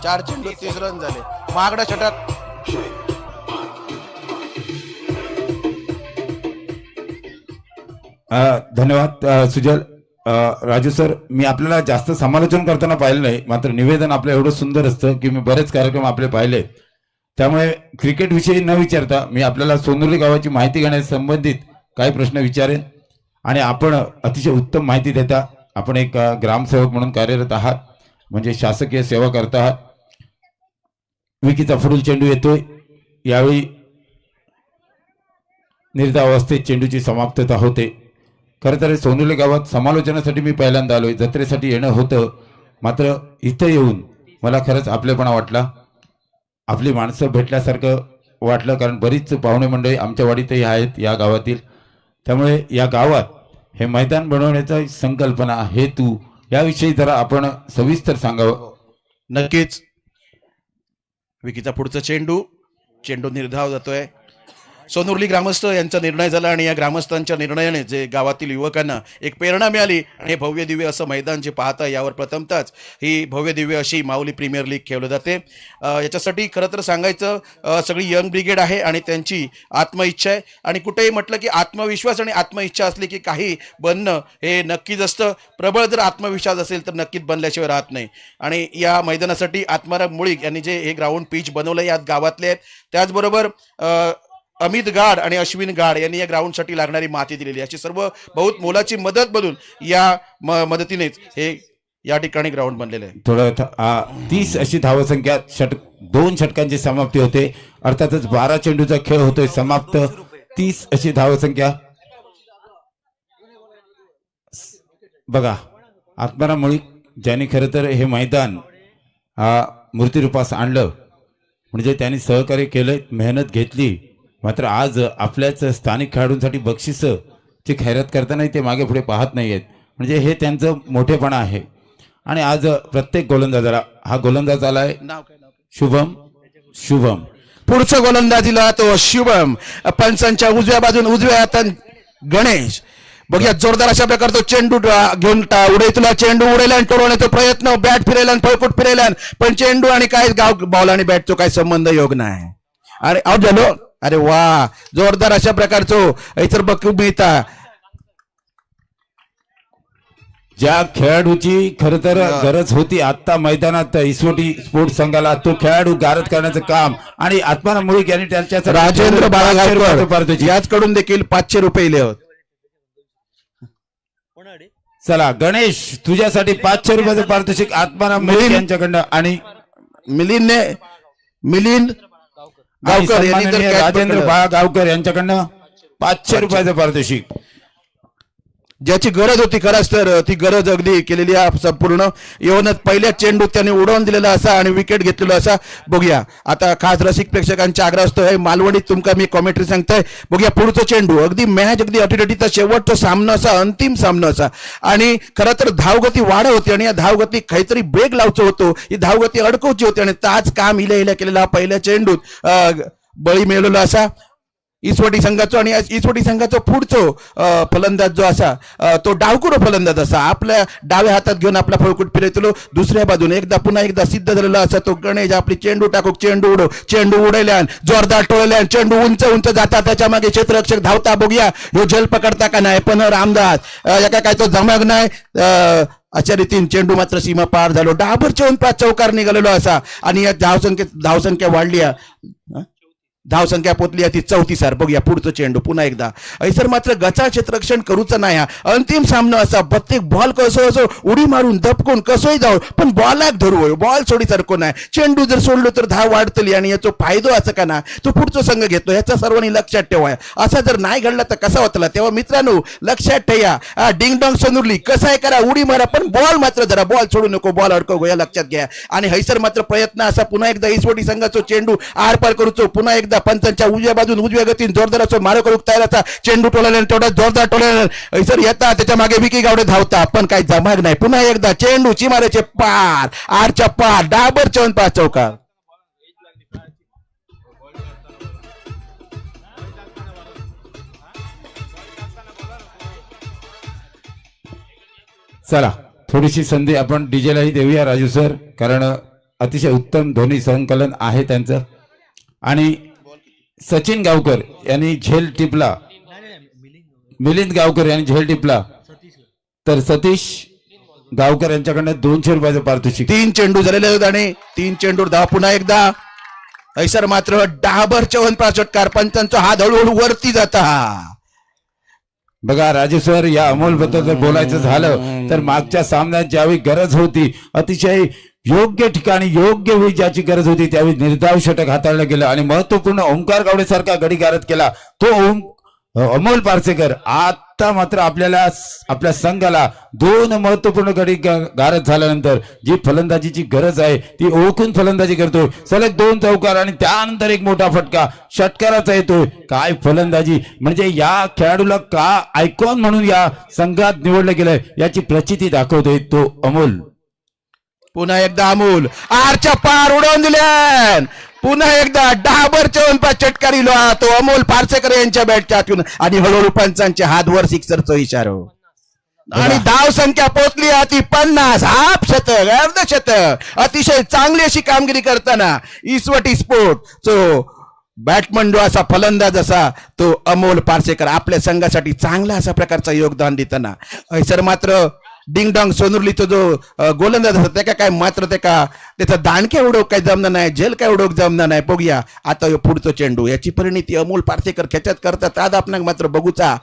4 चेंडू 30 रन झाले. महागडा षटक.
धन्यवाद सुजल. राजू सर, मी आपल्याला जास्त समालोचन करताना पाहिलं नाही, मात्र निवेदन आपलं एवढं सुंदर असतं की मी बरेच कार्यक्रम आपले पाहिले. त्यामुळे क्रिकेट विषयी न विचारता मी आपल्याला सोनुर्ली गावाची माहिती घेण्यास संबंधित काही प्रश्न विचारेन आणि आपण अतिशय उत्तम माहिती देता. आपण एक ग्रामसेवक म्हणून कार्यरत आहात, म्हणजे शासकीय सेवा करता आहात. विकीचा पुढील चेंडू येतोय. यावेळी निर्धाव अवस्थेत चेंडूची समाप्तता होते. खरं तर सोनुर्ली गावात समालोचनासाठी मी पहिल्यांदा आलोय, जत्रेसाठी येणं होतं, मात्र इथं येऊन मला खरंच आपलेपणा वाटला, आपली माणसं भेटल्यासारखं वाटलं, कारण बरीच पाहुणे मंडळी आमच्या वाडीतही आहेत या गावातील. त्यामुळे या गावात हे मैदान बनवण्याचा संकल्पना, हेतू याविषयी जरा आपण सविस्तर सांगावं.
नक्कीच. विकीचा पुढचा चेंडू निर्धाव जातोय. सोनुर्ली ग्रामस्थ यांचा निर्णय झाला आणि या ग्रामस्थांच्या निर्णयाने जे गावातील युवकांना एक प्रेरणा मिळाली आणि हे भव्य दिव्य असं मैदान जे पाहता यावर प्रथमतःच ही भव्य दिव्य अशी माऊली प्रीमियर लीग खेळवली जाते. याच्यासाठी खरं तर सांगायचं सगळी यंग ब्रिगेड आहे आणि त्यांची आत्मइच्छा आहे आणि कुठेही म्हटलं की आत्मविश्वास आणि आत्मइच्छा असली की काही बनणं हे नक्कीच असतं. प्रबळ जर आत्मविश्वास असेल तर नक्कीच बनल्याशिवाय राहत नाही. आणि या मैदानासाठी आत्माराम मुळीक यांनी जे हे ग्राउंड पिच बनवलं यात गावातले आहेत. त्याचबरोबर अमित गाड आणि अश्विन गाड यांनी या ग्राउंडसाठी लागणारी माती दिलेली अशी सर्व बहुत मोलाची मदत बनून या मदतीनेच हे या ठिकाणी ग्राउंड बनलेलं आहे.
थोडं 30 अशी धावसंख्या 2 षटकांची समाप्ती होते. अर्थातच 12 चेंडूचा खेळ होतोय समाप्त. 30 अशी धावसंख्या. बघा आत्माराम मुळीक ज्यांनी खरं तर हे मैदान मूर्तिरूपास आणलं म्हणजे त्यांनी सहकार्य केलं, मेहनत घेतली. मात्र आज आपल्याच स्थानिक खेळाडूंसाठी बक्षिसची खैरात करताना ते मागे पुढे पाहत नाही आहेत. म्हणजे हे त्यांचं मोठेपणा आहे. आणि आज प्रत्येक गोलंदाजाला हा गोलंदाज आलाय शुभम.
पुढचं गोलंदाजीला तो शुभम. पंचांच्या उजव्या बाजून उजव्या हातात गणेश. बघूया जोरदार अशा प्रकारचा चेंडू घेऊन उडे चेंडू उडेला आणि टोलवण्याचा प्रयत्न. बॅट फिरायला फळकुट फिरायला पण चेंडू आणि काय गाव बॉल आणि बॅटचा काय संबंध योग नाही. अरे आउट झालो. अरे वा जोरदार अशा प्रकारचं इतर बघू मिळता.
ज्या खेळाडूची खर तर गरज होती आता मैदानात इसवटी स्पोर्ट्स संघाला तो खेळाडू गारद करण्याचं काम आणि आत्माराम मुळीक यांनी त्यांच्या
राजेंद्र बाळागावकर याचकडून देखील 500 रुपये दिले होते.
चला गणेश तुझ्यासाठी 500 रुपयाचं पारितोषिक आत्माराम मुळीक यांच्याकडनं आणि
मिलिंद गावकर यांनी
राजेंद्र बाळागावकर यांच्याकडनं 500 रुपयाचं पारितोषिक.
ज्याची गरज होती खरंच तर ती गरज अगदी केलेली आहे संपूर्ण. येऊनच पहिल्या चेंडू त्याने उडवून दिलेला असा आणि विकेट घेतलेला असा. बघूया आता खास रसिक प्रेक्षकांच्या आग्रह असतो हे मालवणीत तुमका मी कॉमेंट्री सांगतोय. बघूया पुढचं चेंडू अगदी मॅच अगदी अटीतटीचा शेवटचा सामना असा अंतिम सामना असा आणि खरं तर धावगती वाढ होती आणि या धावगती काहीतरी ब्रेक लावचं होतो. ही धावगती अडकवची होती आणि ताच काम इल्या केलेला पहिल्या चेंडूत बळी मिळवलेला असा इसवटी संघाचो. आणि इसवटी संघाचो पुढचो फलंदाज जो असा तो डावकुरो फलंदाज असा आपल्या डाव्या हातात घेऊन आपला फळकुट फिरवतो. दुसऱ्या बाजूने पुन्हा एकदा सिद्ध झालेला असा तो गणेश आपली चेंडू टाकू चेंडू उडवल्यान जोरदार टोळल्यान चेंडू उंच जाता त्याच्या मागे क्षेत्ररक्षक धावता. बघूया ह्यो झेल पकडता का नाही पण रामदास एका काय तो जमग नाही. अशा रीतीने चेंडू मात्र सीमा पार झालो. डाबर 4-5 चौकार निघालेलो असा आणि या धावसंख्या वाढली. धावसंख्या पोचली ती 34. बघूया पुढचं चेंडू पुन्हा एकदा ऐसर मात्र गचा क्षेत्ररक्षण करूचं नाही. अंतिम सामना असा प्रत्येक बॉल कसो असो उडी मारून दपकून कसोही जाऊ पण बॉलाक धरू बॉल सोडीसारखो नाही. चेंडू जर सोडलो तर धाव वाढतली आणि याचा फायदो असं का ना तो पुढचा संघ घेतो याचा सर्वांनी लक्षात ठेवा. असा जर नाही घडला तर कसा होतला. तेव्हा मित्रांनो लक्षात ठेवा डिंगडॉंग सोनुर्ली कसाय करा उडी मारा पण बॉल मात्र जरा बॉल सोडू नको बॉल अडकव या लक्षात घ्या. आणि हैसर मात्र प्रयत्न असा पुन्हा एकदा इसवटी संघाचो चेंडू आर पार करूचो. पुन्हा एकदा पंचांच्या उजव्या बाजून उजव्या गतीने जोरदार असो मारो करू तयार असा चेंडू टोळल्याने तेवढा जोरदार टोळल्याने सर येतात त्याच्या मागे विकी गावडे धावता पण काही जमाग नाही. पुन्हा एकदा चेंडू चिमाऱ्याचे पार आरच्या पार डाबर 4-5 चौकार.
चला थोडीशी संधी आपण डीजेलाही देऊया राजू सर कारण अतिशय उत्तम ध्वनी संकलन आहे त्यांचं. आणि सचिन गावकर यांनी झेल टिपला. मिलिंद गावकर यांनी झेल टिपला तर सतीश गावकर यांच्याकडनं 200 रुपयाचं पारितोषिक.
3 चेंडू झालेले आहेत आणि 3 चेंडू धाव पुन्हा एकदा ऐसर मात्र डाबर 54 षटकार. पंचांचा हात हळूहळू वरती जाता.
बघा राजू सर या अमोल बद्दल जर बोलायचं झालं तर मागच्या सामन्यात ज्यावेळी गरज होती अतिशय योग्य ठिकाणी योग्य वेळी ज्याची गरज होती त्यावेळी निर्धाव षटक हाताळलं गेलं आणि महत्वपूर्ण ओंकार गावडे सारखा गडी गारद केला तो अमोल पारसेकर. आता मात्र आपल्या संघाला 2 महत्वपूर्ण गडी गारद झाल्यानंतर जी फलंदाजीची गरज आहे ती ओळखून फलंदाजी करतोय. सलग 2 चौकार आणि त्यानंतर एक मोठा फटका षटकाराचा येतोय. काय फलंदाजी म्हणजे या खेळाडूला का आयकॉन म्हणून या संघात निवडलं गेलंय याची प्रचिती दाखवतोय तो अमोल.
पुन्हा एकदा अमोल आरच्या पार उडवून दिल्या पुन्हा एकदा डाबर 54 चटकारी लोहा तो अमोल पारसेकर यांच्या बॅटच्या आतून आणि हळूहळू पंचांच्या हातवर सिक्सरचा इशारा आणि धाव संख्या पोहोचली ती 50. हाफ शतक अर्धशतक अतिशय चांगली अशी कामगिरी करताना इसवटी स्पोर्ट जो बॅटमन जो असा फलंदाज असा तो अमोल पारसेकर आपल्या संघासाठी चांगला असा प्रकारचा योगदान देताना सर मात्र डिंग डॉंग सोनुर्लीचा जो गोलंदाज असतो त्या काय मात्र त्याचा दांडक्या उडोक काय जमणार नाही जेल काय उडोक जमणार नाही बघूया आता पुढचं चेंडू याची परिणिती अमोल पारसेकर खेचत करतात आज आपण मात्र बघूचा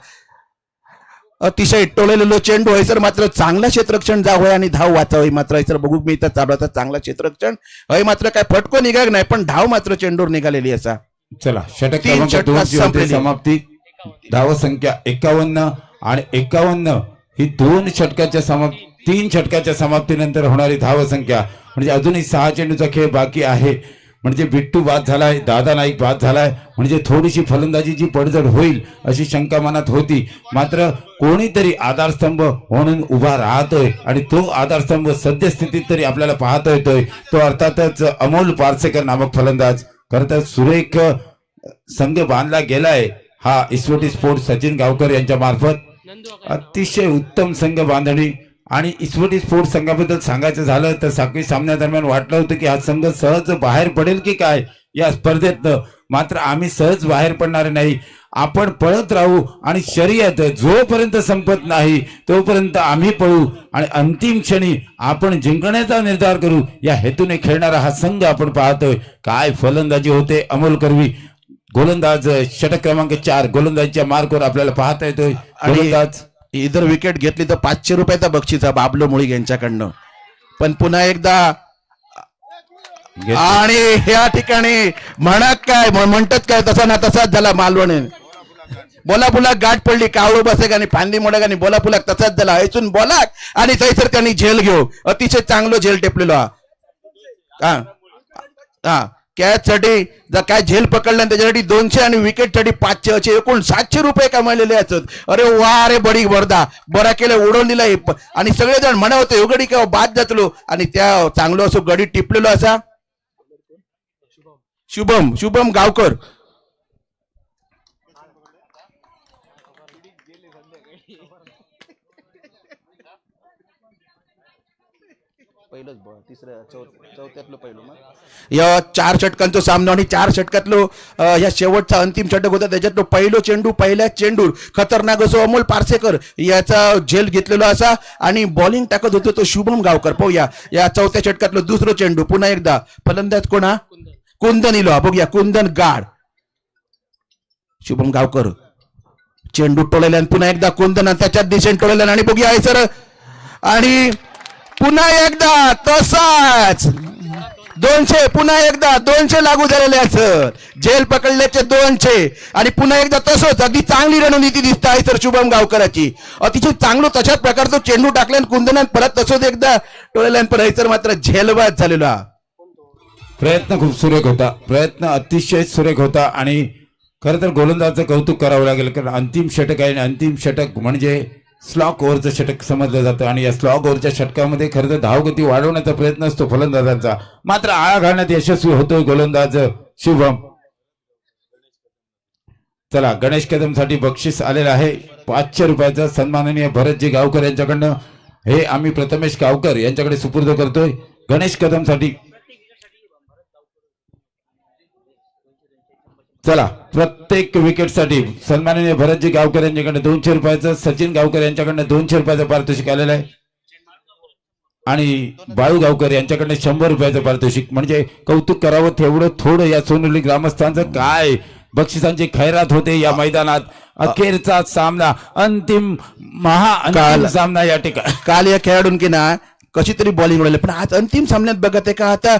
अतिशय टोळलेलो चेंडू हैसर मात्र चांगला क्षेत्ररक्षण जा होय आणि धाव वाचावी मात्र हैसर बघू मिळतात चालवतात चांगला क्षेत्ररक्षण हय मात्र काय फटको निघाग नाही पण धाव मात्र चेंडूवर निघालेली असा
चला षटक
तीन
क्रमांक
षटकात
2 ची होते
संपलेली.
समाप्ती. धाव संख्या 51 आणि 51 ही 2 षटकाच्या समाप्ती 3 षटकाच्या समाप्तीनंतर होणारी धाव संख्या म्हणजे अजूनही 6 चेंडूचा खेळ बाकी आहे. म्हणजे बिट्टू बाद झालाय, दादा नाईक बाद झालाय, म्हणजे थोडीशी फलंदाजीची पडझड होईल अशी शंका मनात होती. मात्र कोणीतरी आधारस्तंभ म्हणून उभा राहतोय आणि तो आधारस्तंभ सद्यस्थितीत तरी आपल्याला पाहता येतोय तो अर्थातच अमोल पारसेकर नामक फलंदाज. खरं तर सुरेख संघ बांधला गेलाय हा इसवटी स्पोर्ट सचिन गावकर यांच्या मार्फत. अतिशय उत्तम संघ बांधणी आणि इसवटी स्पोर्ट्स संघाबद्दल सांगायचं झालं तर साखळी सामन्यादरम्यान वाटलं होतं की हा संघ सहज बाहेर पडेल की काय या स्पर्धेतनं. मात्र आम्ही सहज बाहेर पडणार नाही, आपण पळत राहू आणि शर्यत जोपर्यंत संपत नाही तोपर्यंत आम्ही पळू आणि अंतिम क्षणी आपण जिंकण्याचा निर्धार करू या हेतूने खेळणारा हा संघ आपण पाहतोय. काय फलंदाजी होते अमोल करवी. गोलंदाज षटक क्रमांक 4 गोलंदाजीच्या मार्कवर आपल्याला पाहता येतोय. गोलंदाज
इधर विकेट घेतली तर 500 रुपयाचा बक्षीस आहे बाबलो मुळी यांच्याकडनं. पण पुन्हा एकदा आणि या ठिकाणी म्हणतात काय तसा ना तसाच झाला मालवणी बोला गाठ पडली कावळू बसेक आणि फांदी मोडक आणि बोला तसाच झाला ऐचून बोला आणि थैसर त्यांनी झेल घेऊ अतिशय चांगलं झेल टेपलेलो हा कॅच साठी जर काय झेल पकडला त्याच्यासाठी 200 आणि विकेट साठी 500 असे एकूण 700 रुपये कमावलेले असत. अरे वा रे बडी बरदा बरा केलं उडवून दिला आणि सगळेजण म्हणत होते उघडी किंवा बाद जातलो आणि त्या चांगलो असो गडी टिपलेलो असा शुभम गावकर. या 4 षटकांचा सामना आणि 4 षटकातलो या शेवटचा अंतिम षटक होता त्याच्यातलो पहिलो चेंडू पहिल्या चेंडूर खतरनाक असो अमोल पारसेकर याचा झेल घेतलेला असा आणि बॉलिंग टाकत होतो तो शुभम गावकर. पाहूया या 4थ्या षटकातलो दुसरो चेंडू पुन्हा एकदा फलंदाज कोणा कुंदन इलो बघूया कुंदन गाड शुभम गावकर चेंडू टोळल्यान पुन्हा एकदा कुंदन त्याच्यात दिशेने टोळल्यान आणि बघूया सर आणि पुन्हा एकदा तसाच 200 पुन्हा एकदा 200 लागू झालेले असत झेल पकडल्याचे 200 आणि पुन्हा एकदा तसंच अगदी चांगली रणनीती दिसत आहे सर शुभम गावकराची. अतिशय चांगलं तशाच प्रकारचं चेंडू टाकल्यान कुंदनात परत तसंच एकदा टोळल्यान पण सर मात्र झेलबाद झालेला.
प्रयत्न खूप सुरेख होता, प्रयत्न अतिशय सुरेख होता आणि खरं तर गोलंदाजाचं कौतुक करावं लागेल कारण अंतिम षटक आहे आणि अंतिम षटक म्हणजे स्लॉक ओव्हरचं षटक समजलं जातं आणि या स्लॉक ओव्हरच्या षटकामध्ये खरं तर धावगती वाढवण्याचा प्रयत्न असतो फलंदाजांचा. मात्र आळा घालण्यात यशस्वी होतोय गोलंदाज शुभम. चला गणेश कदम साठी बक्षीस आलेलं आहे 500 रुपयाचं सन्माननीय भरतजी गावकर यांच्याकडनं. हे आम्ही प्रथमेश गावकर यांच्याकडे सुपूर्द करतोय गणेश कदम साठी. चला प्रत्येक विकेटसाठी सन्माननीय भरतजी गावकर यांच्याकडे 200 रुपयाचं सचिन गावकर यांच्याकडनं 200 रुपयाचं पारितोषिक आलेलं आहे आणि बाळू गावकर यांच्याकडनं 100 रुपयाचं पारितोषिक. म्हणजे कौतुक करावं तेवढं थोडं या सोनुर्ली ग्रामस्थांचं. काय बक्षिसांची खैरात होते या मैदानात. अखेरचा सामना अंतिम सामना या ठिकाणी.
काल या खेळाडून की ना कशी तरी बॉलिंग उडवली पण आज अंतिम सामन्यात बघत आहे का आता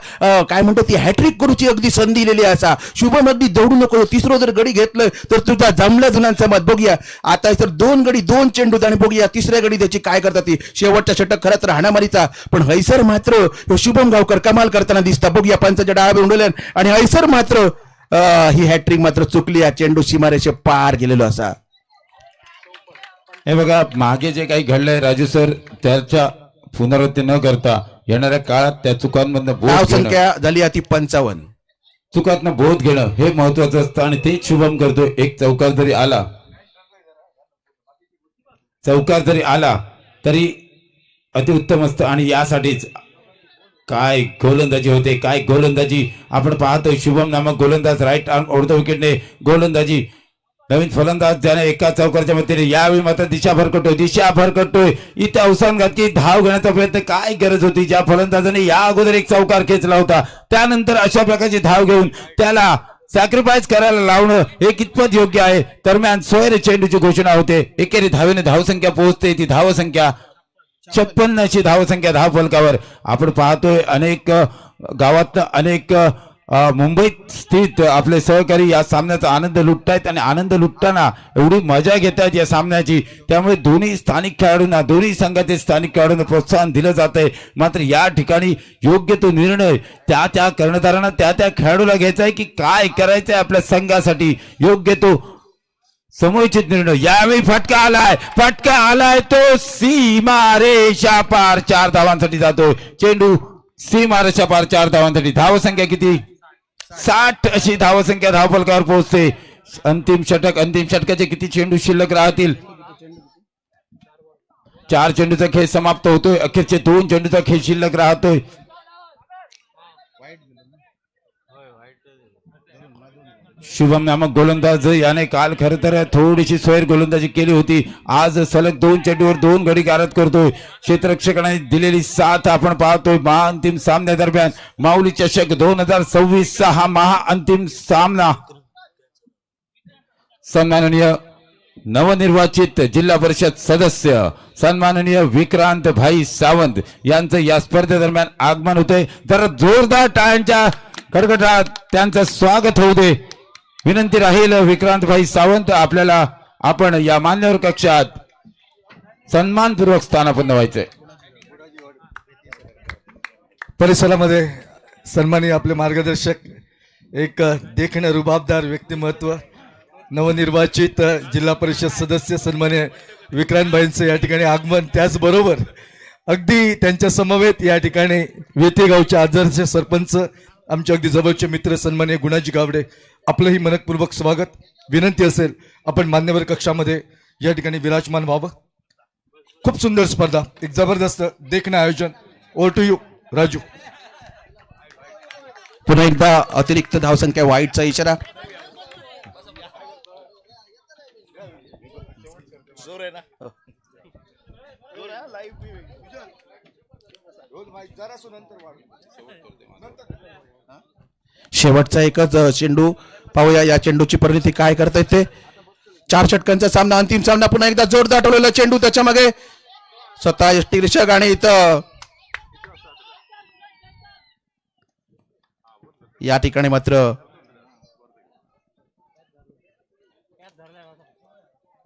काय म्हणतो ती हॅट्रिक करूची अगदी संधी दिलेली असा शुभम अगदी दौडू नको तिसरं जर गडी घेतलं तर तुझा जमला जुनांचा मत. बघूया आता तर 2 गडी 2 चेंडू आणि बघूया तिसऱ्या गडी त्याची काय करतात ती शेवटचा षटक खरंच राहणामारीचा पण हैसर मात्र शुभम गावकर कमाल करताना दिसता. बघूया पंचाच्या डाळा उडवल्या आणि हैसर मात्र ही हॅट्रिक मात्र चुकली या चेंडू सीमारेषे पार गेलेलो असा.
हे बघा मागे जे काही घडलंय राजू सर त्याच्या पुनरावृत्ती न करता येणाऱ्या काळात त्या चुकांमधून
धाव संख्या झाली ती 55.
चुकातनं बोध घेणं हे महत्वाचं असतं आणि तेच शुभम करतोय. एक चौकार जरी आला तरी अतिउत्तम असतं आणि यासाठीच काय गोलंदाजी होते, काय गोलंदाजी आपण पाहतोय. शुभम नामक गोलंदाज राईट आर्म ऑर्थ विकेटने गोलंदाजी. नवीन फलंदाज ज्याने एका चौकारच्या मदतीने यावेळी मात्र दिशा भरकटतोय. इथे अवसानघातकी धाव घेण्याचा प्रयत्न काय गरज होती. ज्या फलंदाजाने या अगोदर एक चौकार खेचला होता त्यानंतर अशा प्रकारची धाव घेऊन त्याला सॅक्रिफाईस करायला लावणं हे कितपत योग्य आहे. दरम्यान सोयरे चेंडूची घोषणा होते. एकेरी धावेने धावसंख्या पोहोचते. ती धावसंख्या 56 अशी धावसंख्या धावफलकावर. आपण पाहतोय अनेक गावातनं अनेक मुंबईत स्थित आपले सहकारी या सामन्याचा आनंद लुटतायत आणि आनंद लुटताना एवढी मजा घेत आहेत या सामन्याची. त्यामुळे दोन्ही स्थानिक खेळाडूंना, दोन्ही संघातील स्थानिक खेळाडूंना प्रोत्साहन दिलं जात आहे. मात्र या ठिकाणी योग्य तो निर्णय त्या कर्णधारांना त्या खेळाडूला घ्यायचा आहे की काय करायचंय आपल्या संघासाठी. योग्य तो समोचित निर्णय. यावेळी फटका आलाय तो सीमारेषा पार 4 धावांसाठी जातोय. चेंडू सीमारेषा पार 4 धावांसाठी. धावसंख्या किती? 60 अशी धावसंख्या धावफलकावर पोहोचते. अंतिम षटकाचे किती चेंडू शिल्लक राहतील? 4 चेंडूचा खेळ समाप्त होतोय. अखेरचे 2 चेंडूचा खेळ शिल्लक राहतोय. शुभम नामक गोलंदाज याने काल खरं तर थोडीशी सोयर गोलंदाजी केली होती. आज सलग 2 चेंडूवर 2 गडी गारद करतोय. क्षेत्ररक्षकाने दिलेली साथ आपण पाहतोय. महाअंतिम सामन्यादरम्यान माऊली चषक 2026 हा महाअंतिम सामना सन्माननीय नवनिर्वाचित जिल्हा परिषद सदस्य सन्माननीय विक्रांत भाई सावंत यांचं या स्पर्धेदरम्यान आगमन होतंय. जरा जोरदार टाळ्यांच्या कडकडाटात त्यांचं स्वागत होऊ दे. विनंती राहील विक्रांत भाई सावंत आपल्याला आपण या मान्यवर कक्षात सन्मानपूर्वक स्थानापन्न व्हायचंय.
परिसरामध्ये सन्माननीय आपले मार्गदर्शक, एक देखणं रुबाबदार व्यक्तिमत्व, नवनिर्वाचित जिल्हा परिषद सदस्य सन्माननीय विक्रांतभाईंचं या ठिकाणी आगमन. त्याचबरोबर अगदी त्यांच्या समवेत या ठिकाणी वेतेगावचे आदर्श सरपंच, आमचे अगदी जवळचे मित्र सन्माननीय गुणाजी गावडे, आपलंही मनपूर्वक स्वागत. विनंती असेल आपण मान्यवर कक्षामध्ये या ठिकाणी विराजमान व्हावं. खूप सुंदर स्पर्धा, एक जबरदस्त देखणं आयोजन. Over to you Raju.
पुन्हा एकदा अतिरिक्त धावसंख्या वाईटचा इशारा. शेवटचा एकच चेंडू पाहूया या चेंडूची परिणती काय करता येते. 4 षटकांचा सामना, अंतिम सामना. पुन्हा एकदा जोरदार टोलेला चेंडू, त्याच्या मागे स्वतः यष्टिरक्षक आणि इथं या ठिकाणी मात्र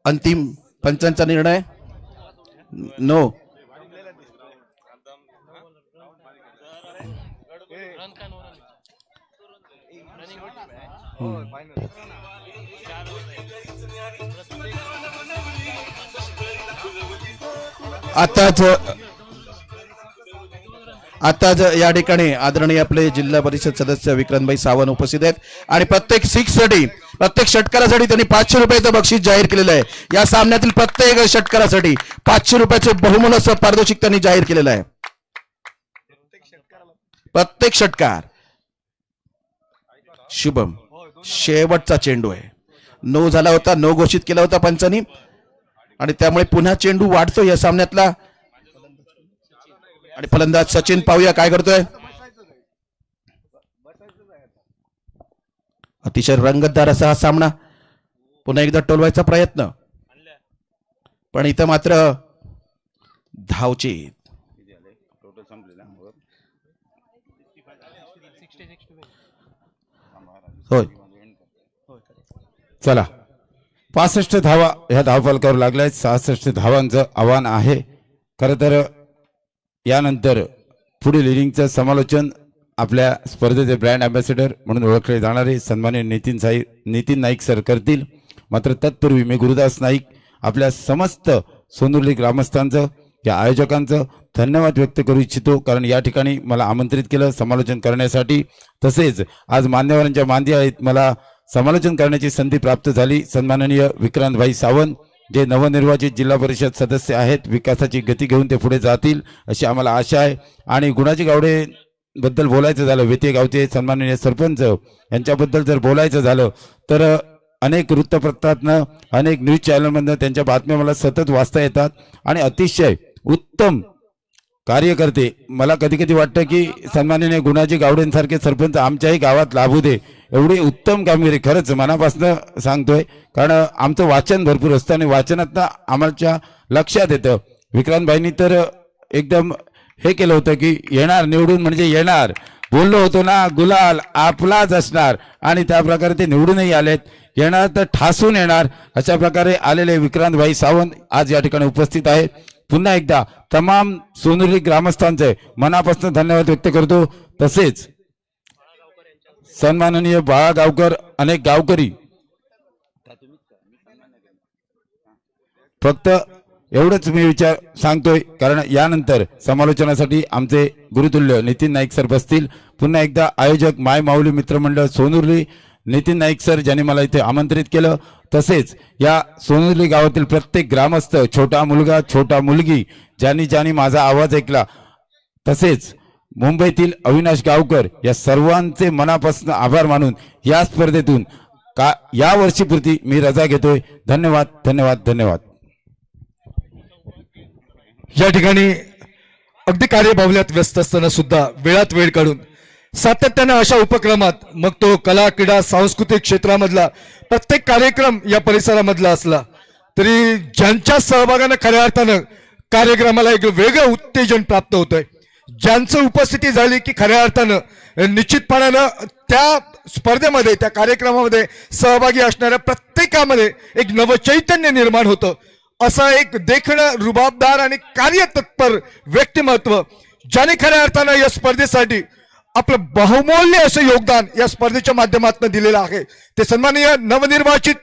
अंतिम पंचांचा निर्णय नो. आताच या ठिकाणी आदरणीय आपले जिल्हा परिषद सदस्य विक्रांतभाई सावंत उपस्थित आहेत आणि प्रत्येक 6 साठी, प्रत्येक षटकारासाठी त्यांनी 500 रुपयाचं बक्षीस जाहीर केलेलं आहे. या सामन्यातील प्रत्येक षटकारासाठी 500 रुपयाचे बहुमूल्य पारितोषिक त्यांनी जाहीर केलेलं आहे. प्रत्येक षटकार. शुभम शेवटचा चेंडू आहे. नो झाला होता, नो घोषित केला होता पंचांनी आणि त्यामुळे पुन्हा चेंडू वाढतो या सामन्यातला. आणि फलंदाज सचिन पाहूया काय करतोय. अतिशय रंगतदार असा हा सामना. पुन्हा एकदा टोलवायचा प्रयत्न, पण इथं मात्र धावची. होय,
चला 65 धावा ह्या धावफलकावर लागल्या आहेत. 66 धावांचं आव्हान आहे. खरं तर यानंतर पुढील इनिंगचं समालोचन आपल्या स्पर्धेचे ब्रँड अँबॅसेडर म्हणून ओळखले जाणारे सन्माननीय नितीन नाईक सर करतील. मात्र तत्पूर्वी मी गुरुदास नाईक आपल्या समस्त सोनुर्ली ग्रामस्थांचं या आयोजकांचं धन्यवाद व्यक्त करू इच्छितो, कारण या ठिकाणी मला आमंत्रित केलं समालोचन करण्यासाठी. तसेच आज मान्यवरांच्या मांदियाळीत मला समालोचन करण्याची संधी प्राप्त झाली. सन्माननीय विक्रांतभाई सावंत जे नवनिर्वाचित जिल्हा परिषद सदस्य आहेत, विकासाची गती घेऊन ते पुढे जातील अशी आम्हाला आशा आहे. आणि गुणाजी गावडे बद्दल बोलायचं झालं, वेते गावचे सन्माननीय सरपंच यांच्याबद्दल जर बोलायचं झालं तर अनेक वृत्तपत्रातनं अनेक न्यूज चॅनलमधनं त्यांच्या बातम्या मला सतत वाचता येतात आणि अतिशय उत्तम कार्यकर्ते. मला कधी कधी वाटतं की सन्माननीय गुणाजी गावडेंसारखे सरपंच आमच्याही गावात लाभू दे, एवढी उत्तम कामगिरी खरंच मनापासून सांगतोय. कारण आमचं वाचन भरपूर असतं आणि वाचनातनं आमच्या लक्षात येतं. विक्रांतभाईंनी तर एकदम हे केलं होतं की येणार निवडून म्हणजे येणार, बोललो होतो ना गुलाल आपलाच असणार, आणि त्या प्रकारे ते निवडूनही आलेत. येणार तर ठासून येणार अशा प्रकारे आलेले विक्रांतभाई सावंत आज या ठिकाणी उपस्थित आहेत. पुन्हा एकदा तमाम सोनुर्ली ग्रामस्थांचे मनापासून धन्यवाद व्यक्त करतो. तसेच सन्माननीय बाळा गावकर, अनेक गावकरी, फक्त एवढंच मी विचार सांगतोय कारण यानंतर समालोचनासाठी आमचे गुरुतुल्य नितीन नाईक सर बसतील. पुन्हा एकदा आयोजक माय माऊली मित्रमंडळ सोनुर्ली नितीन नाईक सर ज्यांनी मला इथे आमंत्रित केलं, तसेच या सोनुर्ली गावातील प्रत्येक ग्रामस्थ, छोटा मुलगा छोटा मुलगी ज्यांनी माझा आवाज ऐकला, तसेच मुंबईतील अविनाश गावकर, या सर्वांचे मनापासून आभार मानून या स्पर्धेतून या वर्षीपुरती मी रजा घेतोय. धन्यवाद धन्यवाद धन्यवाद.
या ठिकाणी अगदी कार्यबाहुल्यात व्यस्त असताना सुद्धा वेळात वेळ काढून सातत्यानं अशा उपक्रमात, मग तो कला क्रीडा सांस्कृतिक क्षेत्रामधला प्रत्येक कार्यक्रम या परिसरामधला असला तरी ज्यांच्या सहभागानं खऱ्या अर्थानं कार्यक्रमाला एक वेगळं उत्तेजन प्राप्त होतंय, ज्यांचं उपस्थिती झाली की खऱ्या अर्थानं निश्चितपणानं त्या स्पर्धेमध्ये त्या कार्यक्रमामध्ये सहभागी असणाऱ्या प्रत्येकामध्ये एक नवचैतन्य निर्माण होतं. असं एक देखणं रुबाबदार आणि कार्यतत्पर व्यक्तिमत्व ज्याने खऱ्या अर्थानं या स्पर्धेसाठी आपलं बहुमूल्य असं योगदान या स्पर्धेच्या माध्यमातून दिलेलं आहे, ते सन्माननीय नवनिर्वाचित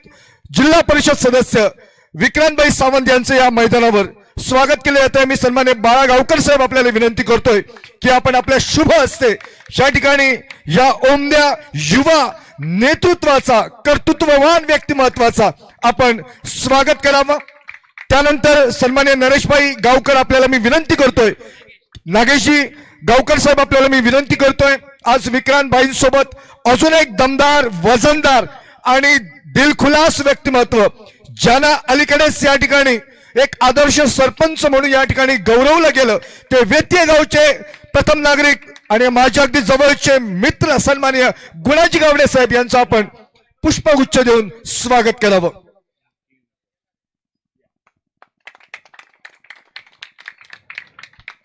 जिल्हा परिषद सदस्य विक्रांतभाई सावंत यांचं या मैदानावर स्वागत केले जाते. मी सन्माननीय बाळा गावकर साहेब आपल्याला विनंती करतोय की आपण आपल्या शुभ हस्ते या ठिकाणी या ओमद्या युवा नेतृत्वाचा, कर्तृत्ववान व्यक्तिमत्वाचा आपण स्वागत करावं. त्यानंतर सन्माननीय नरेशभाई गावकर आपल्याला मी विनंती करतोय, नागेशजी गावकर साहेब आपल्याला मी विनंती करतोय, आज विक्रांतभाईंसोबत अजून एक दमदार, वजनदार आणि दिलखुलास व्यक्तिमत्व ज्यांना अलीकडेच या ठिकाणी एक आदर्श सरपंच म्हणून या ठिकाणी गौरवलं गेलं, ते वेते गावचे प्रथम नागरिक आणि माझ्या अगदी जवळचे मित्र सन्माननीय गुणाजी गावडे साहेब यांचं आपण पुष्पगुच्छ देऊन स्वागत करावं.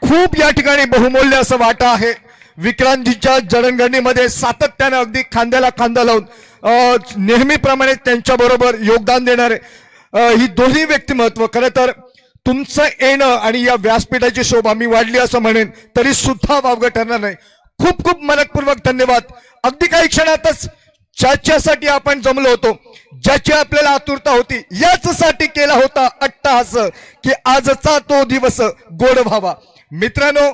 खूप या ठिकाणी बहुमूल्य असं वाटा आहे. विक्रांतजींच्या जडणघडणीमध्ये सातत्यानं अगदी खांद्याला खांदा लावून नेहमीप्रमाणे त्यांच्या बरोबर योगदान देणारे ही दोन्ही व्यक्तिमत्व, खरं तर तुमचं येणं आणि या व्यासपीठाची शोभा मी वाढली असं म्हणेन तरी सुद्धा वावगं ठरणार नाही. खूप खूप मनपूर्वक धन्यवाद. अगदी काही क्षणातच ज्याच्यासाठी आपण जमलो होतो, ज्याची आपल्याला आतुरता होती, याचसाठी केला होता अट्टहास की आजचा तो दिवस गोड व्हावा. मित्रांनो,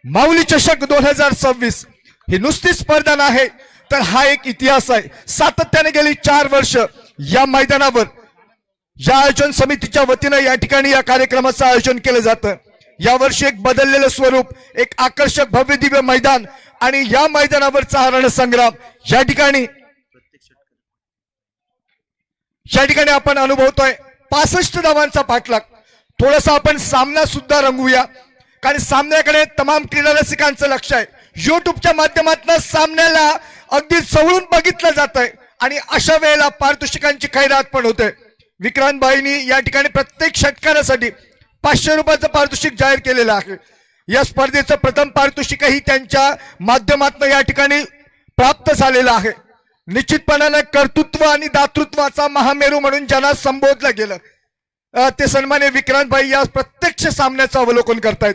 माऊली चषक 2026 ही नुसती स्पर्धा नाही तर हा एक इतिहास आहे. सातत्याने गेली 4 वर्ष या मैदानावर या आयोजन समितीच्या वतीनं या ठिकाणी या कार्यक्रमाचं आयोजन केलं जातं. यावर्षी एक बदललेलं स्वरूप, एक आकर्षक भव्य दिव्य मैदान आणि या मैदानावरचा रणसंग्राम या ठिकाणी आपण अनुभवतोय. 65 धावांचा पाठलाग. थोडासा आपण सामना सुद्धा रंगवूया, कारण सामन्याकडे तमाम क्रीडा रसिकांचं लक्ष आहे. युट्यूबच्या माध्यमातून सामन्याला अगदी चवळून बघितलं जात आहे आणि अशा वेळेला पारितोषिकांची खैरात पण होते. विक्रांतभाईंनी या ठिकाणी प्रत्येक षटकारासाठी 500 रुपयाचं पारितोषिक जाहीर केलेलं आहे. या स्पर्धेचं प्रथम पारितोषिकही त्यांच्या माध्यमातून या ठिकाणी प्राप्त झालेलं आहे. निश्चितपणाने कर्तृत्व आणि दातृत्वाचा महामेरू म्हणून ज्यांना संबोधलं गेलं ते सन्मान्य विक्रांतभाई या प्रत्यक्ष सामन्याचं अवलोकन करतायत.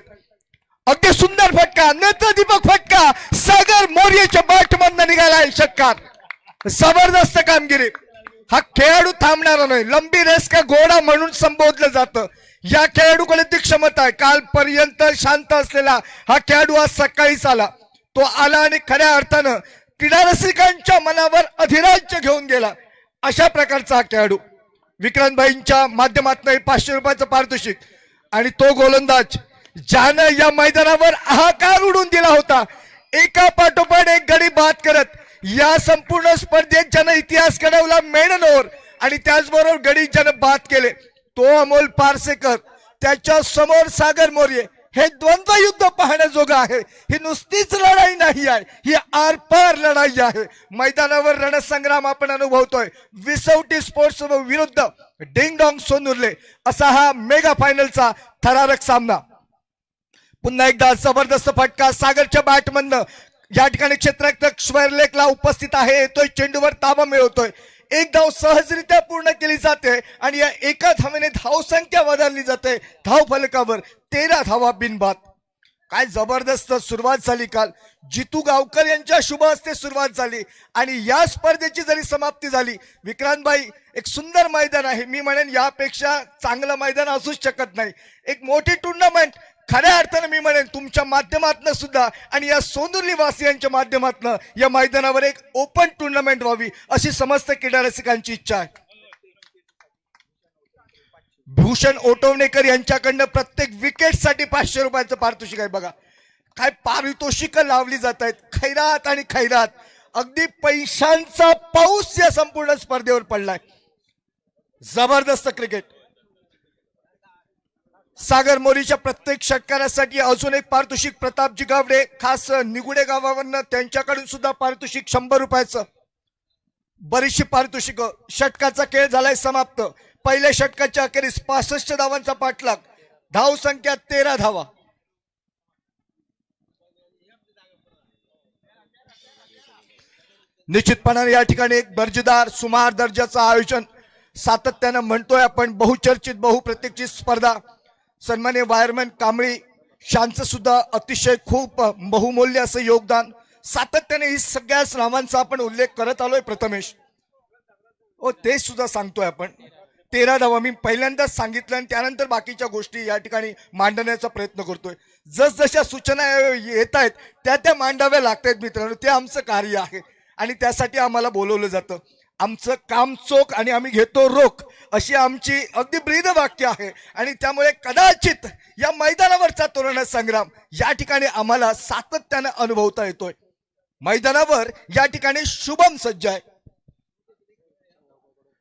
अगदी सुंदर फटका, नेत्रदीपक फटका, सागर मोर्येच्या बॅटमधनं निघालाय षटकार. जबरदस्त कामगिरी. हा खेळाडू थांबणारा नाही, लंबी रेस का घोडा म्हणून संबोधलं जातं. या खेळाडूकडे ती क्षमता आहे. कालपर्यंत शांत असलेला हा खेळाडू आज सकाळीच आला. तो आला आणि खऱ्या अर्थानं क्रीडा रसिकांच्या मनावर अधिराज्य घेऊन गेला. अशा प्रकारचा हा खेळाडू. विक्रांतभाईंच्या माध्यमातून 500 रुपयाचं पारितोषिक आणि तो गोलंदाज ज्यानं या मैदानावर हाहाकार उडून दिला होता. एका पाठोपाठ एक गडी बाद करत या संपूर्ण स्पर्धेत ज्यानं इतिहास घडवला मेडन ओव्हर आणि त्याचबरोबर गडी ज्यानं बाद केले तो अमोल पारसेकर. त्याच्या समोर सागर मोरे. हे द्वंद्व युद्ध पाहण्याजोगं आहे. ही नुसतीच लढाई नाही आहे, ही आरपार लढाई आहे. मैदानावर रणसंग्राम आपण अनुभवतोय. विसवटी स्पोर्ट्स विरुद्ध डिंगडॉंग सोनुर्ले असा हा मेगा फायनलचा थरारक सामना. पुन्हा एकदा जबरदस्त फटका सागरच्या बॅटमधनं या ठिकाणी क्षेत्ररक्षक श्वेरलेखला उपस्थित आहे. येतोय, चेंडूवर ताबा मिळवतोय. एक धाव सहजरित्या पूर्ण केली जाते आणि या एका धावेने धावसंख्या बदलली जाते. धाव फलकावर 13 धावा बिनबाद. काय जबरदस्त सुरुवात झाली काल. जितू गावकर यांच्या शुभ हस्ते सुरुवात झाली आणि या स्पर्धेची जरी समाप्ती झाली. विक्रांतभाई, एक सुंदर मैदान आहे. मी म्हणेन यापेक्षा चांगलं मैदान असूच शकत नाही. एक मोठी टुर्नामेंट खऱ्या अर्थानं मी म्हणेन तुमच्या माध्यमातून सुद्धा आणि या सोनुर्ली वासियांच्या माध्यमातून या मैदानावर एक ओपन टुर्नामेंट व्हावी अशी समस्त क्रीडा रसिकांची इच्छा आहे. भूषण ओटवणेकर यांच्याकडनं प्रत्येक विकेटसाठी 500 रुपयाचं पारितोषिक आहे. बघा काय पारितोषिक लावली जात आहेत. खैरात आणि खैरात. अगदी पैशांचा पाऊस या संपूर्ण स्पर्धेवर पडलाय. जबरदस्त क्रिकेट. सागर मोरीच्या प्रत्येक षटकारासाठी अजून एक पारितोषिक. प्रतापजी गावडे खास निगुडे गावावरनं त्यांच्याकडून सुद्धा पारितोषिक 100 रुपयाचं. बरीचशी पारितोषिक. षटकाचा खेळ झालाय समाप्त. पहिल्या षटकाच्या अखेरीस 65 धावांचा पाठलाग. धाव संख्या 13 धावा. निश्चितपणाने या ठिकाणी एक दर्जेदार सुमार दर्जाचं आयोजन सातत्यानं म्हणतोय आपण. बहुचर्चित बहुप्रतीक्षित स्पर्धा. सन्मान्य वायरमॅन कांबळी शांचं सुद्धा अतिशय खूप बहुमूल्य असं योगदान. सातत्याने ही सगळ्याच नावांचा आपण उल्लेख करत आलोय. प्रथमेश ते सुद्धा सांगतोय आपण. 13 धावा मी पहिल्यांदाच सांगितलं आणि त्यानंतर बाकीच्या गोष्टी या ठिकाणी मांडण्याचा प्रयत्न करतोय. जसजशा सूचना येत आहेत त्या मांडाव्या लागतायत मित्रांनो. ते आमचं कार्य आहे आणि त्यासाठी आम्हाला बोलवलं जातं. आमचं काम चोख आणि आम्ही घेतो रोख अशी आमची अगदी ब्रीद वाक्य आहे आणि त्यामुळे कदाचित या मैदानावरचा तोरण संग्राम या ठिकाणी आम्हाला सातत्यानं अनुभवता येतोय. मैदानावर या ठिकाणी शुभम सज्ज आहे.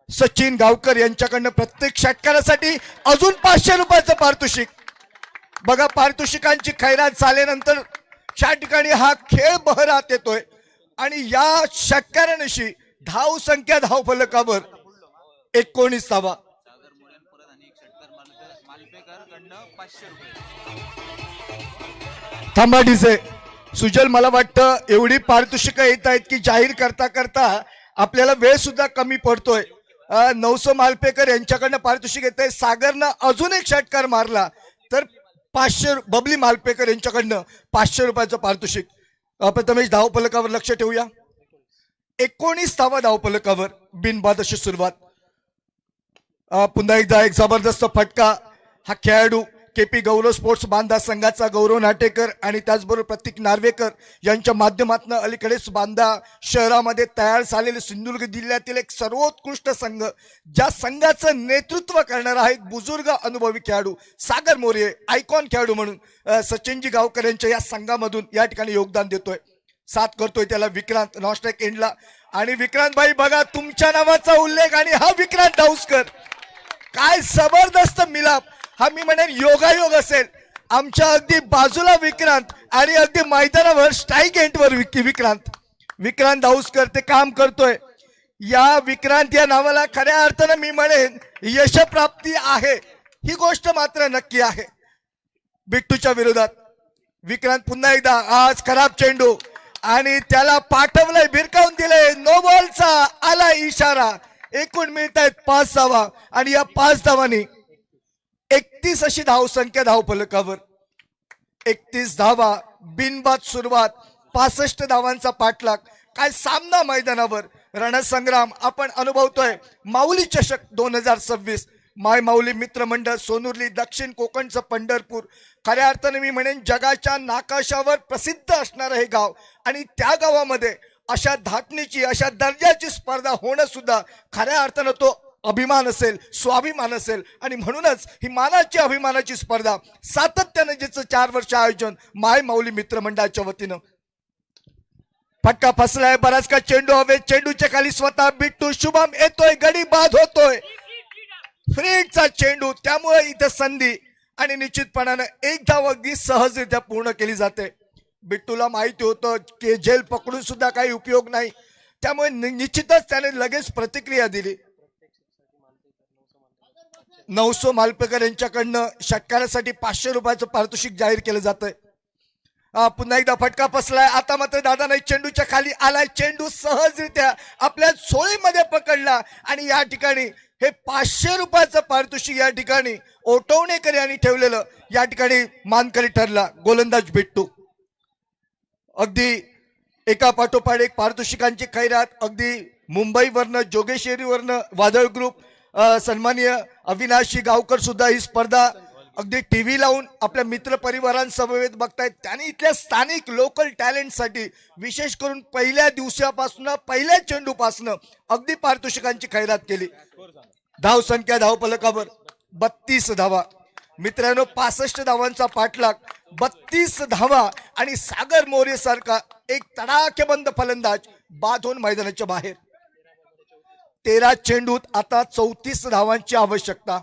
सचिन गावकर यांच्याकडनं प्रत्येक षटकारासाठी अजून 500 रुपयाचं पारितोषिक. बघा पारितोषिकांची खैरात झाल्यानंतर या ठिकाणी हा खेळ बहरात येतोय आणि या षटकारांशी धाव संख्या धाव फलकावर 19 धावा. थांबा डीजे. सुजल, मला वाटतं एवढी पारितोषिकं येत आहेत की जाहीर करता करता आपल्याला वेळ सुद्धा कमी पडतोय. 900 मालपेकर यांच्याकडनं पारितोषिक येत आहे. सागरनं अजून एक षटकार मारला तर 500. बबली मालपेकर यांच्याकडनं 500 रुपयाचं पारितोषिक. प्रथमेश धाव फलकावर लक्ष ठेवूया. 19 धावा धाव फलकावर बिनबाद अशी सुरुवात. पुन्हा एकदा एक जबरदस्त फटका. हा खेळाडू केपी गौरव स्पोर्ट्स बांधा संघाचा गौरव नाटेकर आणि त्याचबरोबर प्रतीक नार्वेकर यांच्या माध्यमातून अलीकडेच बांधा शहरामध्ये तयार झालेले सिंधुदुर्ग जिल्ह्यातील एक सर्वोत्कृष्ट संघ, ज्या संघाचं नेतृत्व करणारा एक बुजुर्ग अनुभवी खेळाडू सागर मोरे, आयकॉन खेळाडू म्हणून सचिनजी गावकर यांच्या या संघामधून या ठिकाणी योगदान देतोय. साथ करतोय त्याला विक्रांत नॉस्ट्राईक एंडला. आणि विक्रांतभाई बघा तुमच्या नावाचा उल्लेख आणि हा विक्रांत दाऊसकर. काय जबरदस्त मिलाप. हा मी म्हणेन योगायोग असेल. आमच्या अगदी बाजूला विक्रांत आणि अगदी मैदानावर स्ट्राईक एंडवर विक्रांत दाऊसकर ते काम करतोय. या विक्रांत या नावाला खऱ्या अर्थानं मी म्हणेन यशप्राप्ती आहे. ही गोष्ट मात्र नक्की आहे. बिट्टूच्या विरोधात विक्रांत पुन्हा एकदा. आज खराब चेंडू आणि त्याला पाठवलंय, भिरकावून दिलंय. नो बॉलचा आला इशारा. एकूण मिळत आहेत 5 धावा आणि या 5 धावांनी 31 अशी धाव संख्या धाव फलकावर. 31 धावा बिनबाद सुरुवात. 65 धावांचा पाठलाग. काय सामना मैदानावर. रणसंग्राम आपण अनुभवतोय. माऊली चषक 2026 माय माऊली मित्र मंडळ सोनुर्ली, दक्षिण कोकणचं पंढरपूर, खऱ्या अर्थाने मी म्हणेन जगाच्या नाकाशावर प्रसिद्ध असणारं हे गाव, आणि त्या गावामध्ये अशा धाटणीची, अशा दर्जाची स्पर्धा होणं सुद्धा खऱ्या अर्थानं तो अभिमान असेल, स्वाभिमान असेल. आणि म्हणूनच ही मानाची, अभिमानाची स्पर्धा सातत्यानं जिचं 4 वर्ष आयोजन माय माऊली मित्र मंडळाच्या वतीनं. फटका फसलाय, बराच का चेंडू हवे, चेंडूच्या खाली स्वतः बिट्टू, शुभम येतोय, गडी बाद होतोय, फ्रीडचा चेंडू, त्यामुळे इथं संधी आणि निश्चितपणानं एक धाव अगदी सहजरित्या पूर्ण केली जाते. बिट्टूला माहिती होतं की झेल पकडून सुद्धा काही उपयोग नाही, त्यामुळे निश्चितच त्याने लगेच प्रतिक्रिया दिली. 900 मालपेकर यांच्याकडनं षटकारासाठी 500 रुपयाचं पारितोषिक जाहीर केलं जातंय. पुन्हा एकदा फटका फसलाय, आता मात्र दादा नाही, चेंडूच्या खाली आलाय, चेंडू सहजरित्या आपल्या सोळीमध्ये पकडला आणि या ठिकाणी हे 500 रुपयाचं पारितोषिक या ठिकाणी ओटवणेकर यांनी ठेवलेलं या ठिकाणी मानकरी ठरला गोलंदाज बिट्टू. अगदी एका पाठोपाठ एक पारितोषिकांची खैरात. अगदी मुंबईवरनं, जोगेश्वरीवरनं वादळ ग्रुप, सन्माननीय अविनाशी गावकर सुद्धा ही स्पर्धा अगदी टीव्ही लावून आपल्या मित्र परिवारांसमवेत बघतायत. त्यांनी इथल्या स्थानिक लोकल टॅलेंटसाठी विशेष करून पहिल्या दिवसापासून, पहिल्या चेंडूपासून अगदी पारितोषिकांची खैरात केली. धाव संख्या धावफलकावर 32 धावा. मित्रांनो, 65 धावांचा पाठलाग, 32 धावा आणि सागर मोरे सारखा एक तडाखेबंद फलंदाज बाद होऊन मैदानाच्या बाहेर. 13 चेंडूत आता 34 धावांची आवश्यकता.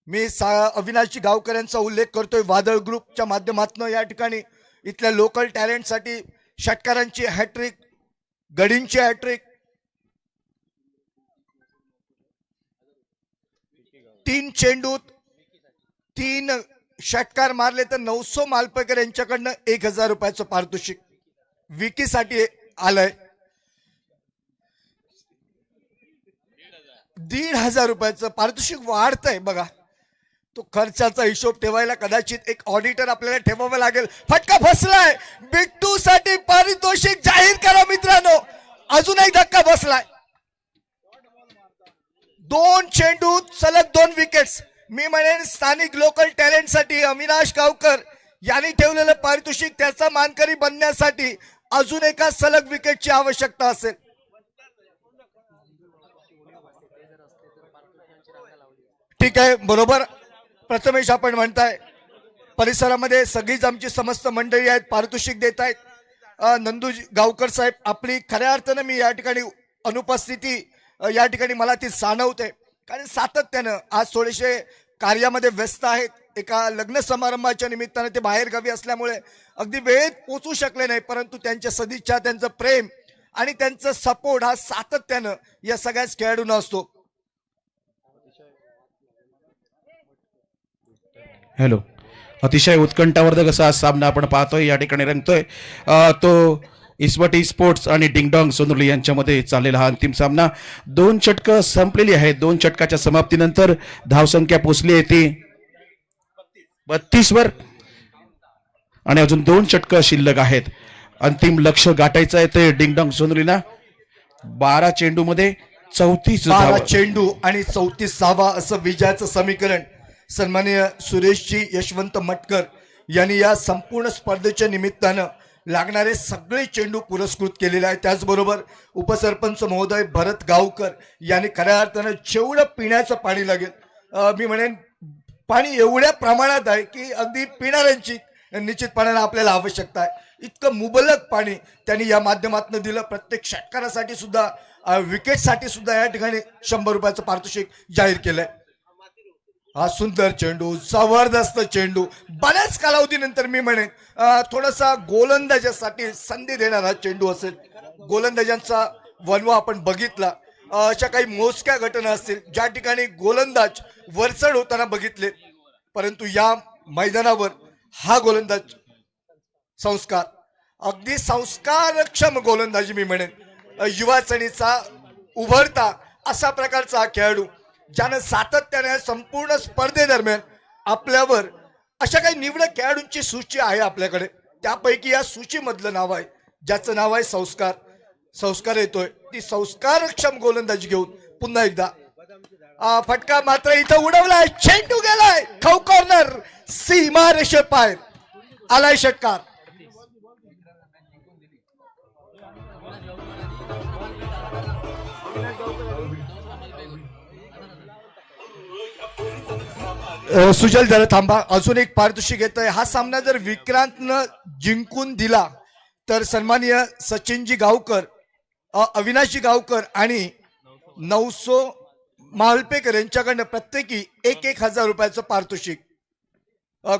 मी अविनाशी गावकर यांचा उल्लेख करतोय. वादळ ग्रुपच्या माध्यमातून या ठिकाणी इथल्या लोकल टॅलेंटसाठी षटकारांची हॅट्रिक, गडींची हॅट्रिक, 3 चेंडूत 3 षटकार मारले तर 900 मालपेकर यांच्याकडनं 1000 रुपयाचं पारितोषिक विकीसाठी आलंय. 1500 रुपयाचं पारितोषिक वाढतंय बघा. तो खर्चाचा हिशोब ठेवायला कदाचित एक ऑडिटर आपल्याला ठेवावं लागेल. फटका फसलाय, बिट्टू साठी पारितोषिक जाहीर करा मित्रांनो. अजून एक धक्का बसलाय. 2 चेंडूत सलग 2 विकेट्स. मी म्हणेन स्थानिक लोकल टॅलेंटसाठी अविनाश गावकर यांनी ठेवलेलं पारितोषिक, त्याचा मानकरी बनण्यासाठी अजून एका सलग विकेटची आवश्यकता असेल. ठीक आहे, बरोबर प्रथमेश आपण म्हणताय. परिसरामध्ये सगळीच आमची समस्त मंडळी आहेत, पारितोषिक देत आहेत. नंदू गावकर साहेब, आपली खऱ्या अर्थानं मी या ठिकाणी अनुपस्थिती या ठिकाणी मला ती जाणवते, कारण सातत्यानं आज थोडेसे कार्यामध्ये व्यस्त आहेत. एका लग्न समारंभाच्या निमित्तानं ते बाहेर गावी असल्यामुळे अगदी वेळेत पोचू शकले नाही, परंतु त्यांच्या सदिच्छा, त्यांचं प्रेम आणि त्यांचं सपोर्ट हा सातत्यानं या सगळ्याच खेळाडूंना असतो.
हॅलो, अतिशय उत्कंठावर्धक असा हा सामना आपण पाहतोय, या ठिकाणी रंगतोय. तो इस्वटी स्पोर्ट्स आणि डिंगडॉंग सोनुर्ली यांच्यामध्ये चाललेला हा अंतिम सामना. 2 षटकं संपलेली आहेत. 2 षटकाच्या समाप्तीनंतर धावसंख्या पोहोचली आहे ती 32 वर आणि अजून 2 षटकं शिल्लक आहेत. अंतिम लक्ष गाठायचं आहे ते डिंगडॉंग सोनुर्लीला. 12 चेंडूमध्ये 34
12 चेंडू आणि 34 धावा असं विजयाचं समीकरण सन्माननीय सुरेशजी यशवंत मटकर यांनी या संपूर्ण स्पर्धेच्या निमित्तानं लागणारे सगळे चेंडू पुरस्कृत केलेले आहे. त्याचबरोबर उपसरपंच महोदय भरत गावकर यांनी खऱ्या अर्थानं जेवढं पिण्याचं पाणी लागेल, मी म्हणेन पाणी एवढ्या प्रमाणात आहे की अगदी पिणाऱ्यांची निश्चितपणाने आपल्याला आवश्यकता आहे, इतकं मुबलक पाणी त्यांनी या माध्यमातून दिलं. प्रत्येक षटकारासाठी सुद्धा, विकेटसाठी सुद्धा या ठिकाणी 100 रुपयाचं पारितोषिक जाहीर केलंय. हा सुंदर चेंडू, जबरदस्त चेंडू, बऱ्याच कालावधीनंतर मी म्हणेन थोडासा गोलंदाजासाठी संधी देणारा चेंडू असेल. गोलंदाजांचा वनवा आपण बघितला. अशा काही मोजक्या घटना असतील ज्या ठिकाणी गोलंदाज वरचढ होताना बघितले, परंतु या मैदानावर हा गोलंदाज संस्कार, अगदी संस्कारक्षम गोलंदाजी मी म्हणेन, युवाचणीचा उभरता असा प्रकारचा हा खेळाडू ज्यानं सातत्याने संपूर्ण स्पर्धेदरम्यान आपल्यावर अशा काही निवडक खेळाडूंची सूची आहे आपल्याकडे. त्यापैकी या सूचीमधलं नाव आहे ज्याचं नाव आहे संस्कार. संस्कार येतोय ती संस्कारक्षम गोलंदाजी घेऊन पुन्हा एकदा फटका मात्र इथं उडवलाय, चेंडू गेलाय खौ कॉर्नर, सीमा रेषे पाय आलाय षटकार. सुजल जरा थांबा, अजून एक पारितोषिक येतोय. हा सामना जर विक्रांतनं जिंकून दिला तर सन्माननीय सचिनजी गावकर, अविनाशजी गावकर आणि 900 मालपेकर यांच्याकडनं प्रत्येकी 1,000 रुपयाचं पारितोषिक.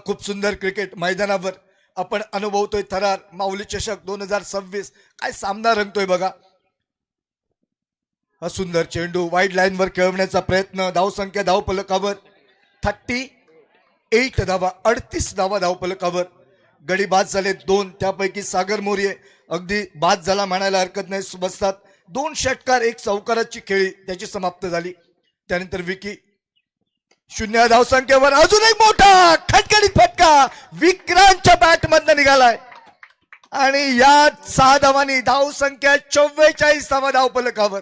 खूप सुंदर क्रिकेट मैदानावर आपण अनुभवतोय. थरार माऊली चषक 2026 काय सामना रंगतोय बघा. हा सुंदर चेंडू वाईड लाईनवर खेळवण्याचा प्रयत्न. धावसंख्या धावफलकावर 38 धावा, 38 धावा धावफलकावर. गडी बाद झाले 2, त्यापैकी सागर मोरे अगदी बाद झाला म्हणायला हरकत नाही. बसतात 2 षटकार 1 चौकाराची खेळी त्याची समाप्त झाली. त्यानंतर विकी 0 धावसंख्येवर अजून एक मोठा खटखटीत फटका विक्रांतच्या बॅट मधनं निघालाय आणि या 6 धावांनी धावसंख्या 44 धावा धावफलकावर.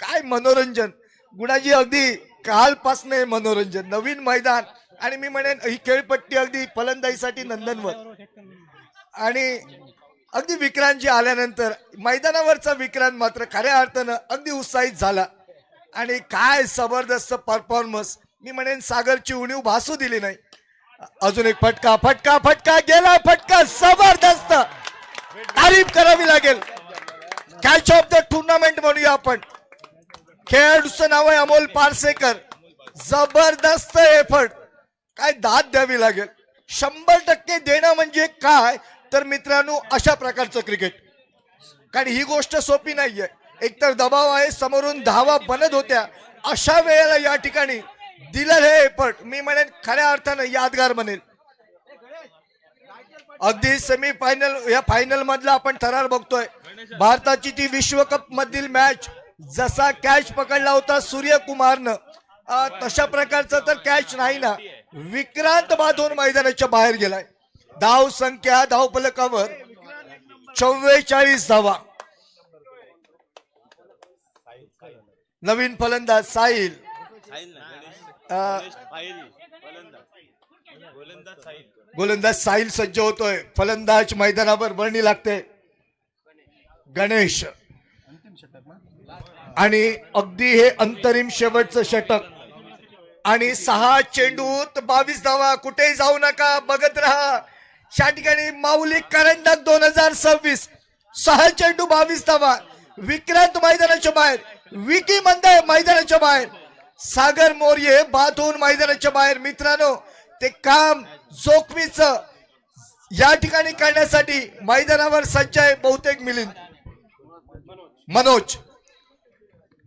काय मनोरंजन गुणाजी, अगदी कालपासून मनोरंजन. नवीन मैदान आणि मी म्हणेन ही खेळपट्टी अगदी फलंदाजीसाठी नंदनवर. आणि अगदी विक्रांतजी आल्यानंतर मैदानावरचा विक्रांत मात्र खऱ्या अर्थानं अगदी उत्साहित झाला आणि काय जबरदस्त परफॉर्मन्स. मी म्हणेन सागरची उणीव भासू दिली नाही. अजून एक फटका फटका फटका गेला, फटका जबरदस्त, तारीफ करावी लागेल. कॅच ऑफ द टुर्नामेंट म्हणूया आपण. खेळाडूचं नाव आहे अमोल पारसेकर. जबरदस्त एफर्ट, काय दाद द्यावी लागेल. 100% देणं म्हणजे काय तर मित्रांनो अशा प्रकारचं क्रिकेट. कारण ही गोष्ट सोपी नाहीये. एकतर दबाव आहे, समोरून धावा बनत होत्या, अशा वेळेला या ठिकाणी दिलं हे एफर्ट मी म्हणेन खऱ्या अर्थानं यादगार बनेल. अगदी सेमीफायनल या फायनल मधला आपण थरार बघतोय. भारताची ती विश्वकप मधील मॅच जसा कॅच पकडला होता सूर्यकुमारनं, तशा प्रकारचा तर कॅच नाही ना. विक्रांत बाद होऊन मैदानाच्या बाहेर गेलाय. धाव संख्या धावफलकावर 44 धावा. नवीन फलंदाज साहिल, गोलंदाज साहिल सज्ज होतोय. फलंदाज मैदानावर वर्णी लागते गणेश. आणि अगदी हे अंतरिम शेवटचं षटक आणि 6 चेंडूत 22 धावा. कुठेही जाऊ नका, बघत राहा. या ठिकाणी माऊली करंडक 2026 6 चेंडू 22 धावा. विक्रांत मैदानाच्या बाहेर, विकी मंदाय मैदानाच्या बाहेर, सागर मोर्ये बाद होऊन मैदानाच्या बाहेर. मित्रांनो ते काम जोखमीचं या ठिकाणी करण्यासाठी मैदानावर सज्ज आहे बहुतेक मिलिंद.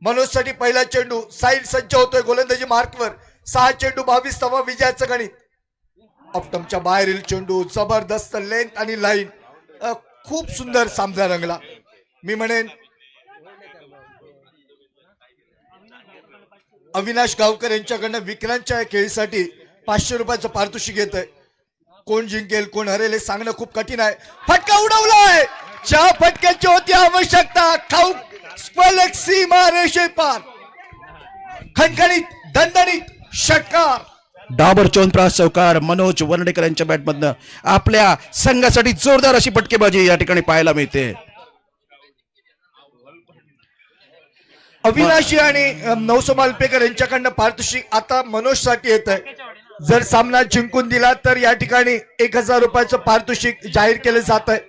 मनोज साठी पहिला चेंडू. साहिल सज्ज होतोय गोलंदाजी मार्कवर. 6 चेंडू 22 धावा, विजयाचं गणित. ऑप्टमच्या बाहेरील चेंडू, जबरदस्त लेंथ आणि लाईन. खूप सुंदर सामना रंगला. मी म्हणेन अविनाश गावकर यांच्याकडनं विक्रांतच्या खेळीसाठी 500 रुपयाचं पारितोषिक येत आहे. कोण जिंकेल कोण हरेल हे सांगणं खूप कठीण आहे. फटका उडवलाय, ज्या फटक्याची होती आवश्यकता. खाऊ स्पलक सीमा रेषे पार, खणखणीत दणदणीत षटकार.
डाबर चोनप्रास चौकार मनोज वर्णेकर यांच्या बॅटमधनं आपल्या संघासाठी जोरदार अशी फटकेबाजी या ठिकाणी पाहायला मिळते.
अविनाशी आणि 900 मालपेकर यांच्याकडनं पारितोषिक आता मनोज साठी येत आहे. जर सामना जिंकून दिला तर या ठिकाणी 1000 रुपयाचं पारितोषिक जाहीर केलं जात आहे.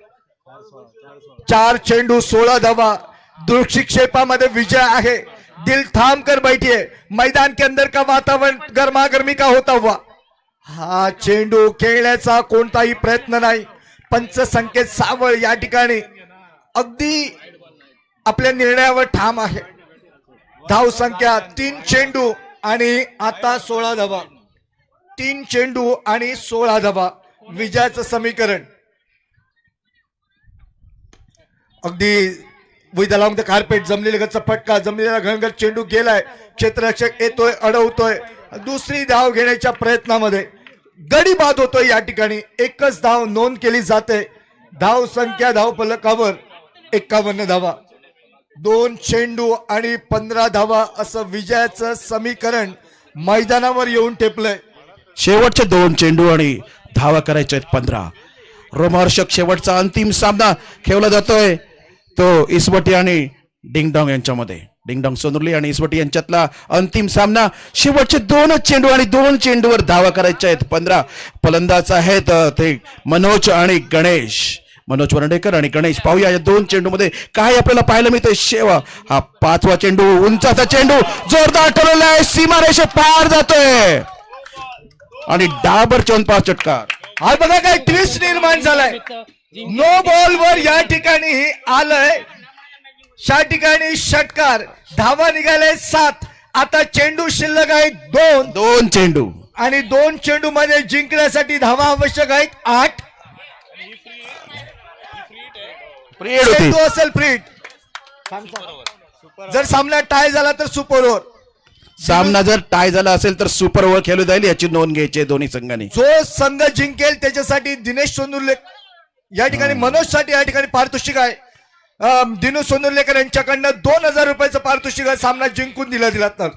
4 चेंडू 16 धावा. दुर्शिक्षेपामध्ये विजय आहे. दिल थाम कर बैठिए, मैदान के अंदर का वातावरण गर्मा गर्मी का होता हुआ. हा चेंडू खेळण्याचा कोणताही प्रयत्न नाही. पंच संकेत सावळ या ठिकाणी अगदी आपल्या निर्णयावर ठाम आहे. धाव संख्या 3 चेंडू आणि आता 16 धावा. 3 चेंडू आणि 16 धावा, विजयाचं समीकरण. अगदी विथ अलॉंग द कार्पेट जमलेला फटका, जमलेला घनगट चेंडू गेलाय. क्षेत्ररक्षक येतोय, अडवतोय. दुसरी धाव घेण्याच्या प्रयत्नामध्ये गडी बाद होतोय. या ठिकाणी एकच धाव नोंद केली जाते. धाव संख्या धाव फलकावर 51 धावा. 2 चेंडू आणि 15 धावा असं विजयाचं समीकरण मैदानावर येऊन टेपलंय.
शेवटचे 2 चेंडू आणि धावा करायचे आहेत 15. रोमहर्षक शेवटचा अंतिम सामना खेळला जातोय तो इसवटी आणि डिंगडॉंग यांच्यामध्ये. डिंगडॉंग सोनुर्ली आणि इसवटी यांच्यातला अंतिम सामना. शेवटचे 2 चेंडू आणि 2 चेंडूवर धावा करायच्या आहेत 15. फलंदाज आहेत ते मनोज आणि गणेश. मनोज वरंडेकर आणि गणेश. पाहूया या 2 चेंडूमध्ये काय आपल्याला पाहायला मिळतंय. शेवा हा 5वा चेंडू, उंचाचा चेंडू, जोरदार ठरवलाय, सीमारेषे पार जातोय आणि डाबर 4 षटकार.
हा बघा काय ट्विस्ट निर्माण झालाय. नो बॉल वर या ठिकाणी आलंय. या ठिकाणी षटकार. धावा निघाले 7. आता चेंडू शिल्लक आहेत 2
चेंडू
आणि 2 चेंडू मध्ये जिंकण्यासाठी धावा आवश्यक आहेत 8. चेंडू असेल फ्रीट. जर सामना टाय झाला तर सुपर ओव्हर.
सामना जर टाय झाला असेल तर सुपर ओव्हर खेळू जाईल याची नोंद घ्यायची आहे दोन्ही संघांनी.
जो संघ जिंकेल त्याच्यासाठी दिनेश सोनुर्ले या ठिकाणी, मनोज साठी या ठिकाणी पारितोषिक आहे. दिनू सोनुर्लेकर यांच्याकडनं 2000 रुपयाचं पारितोषिक आहे. सामना जिंकून दिला तर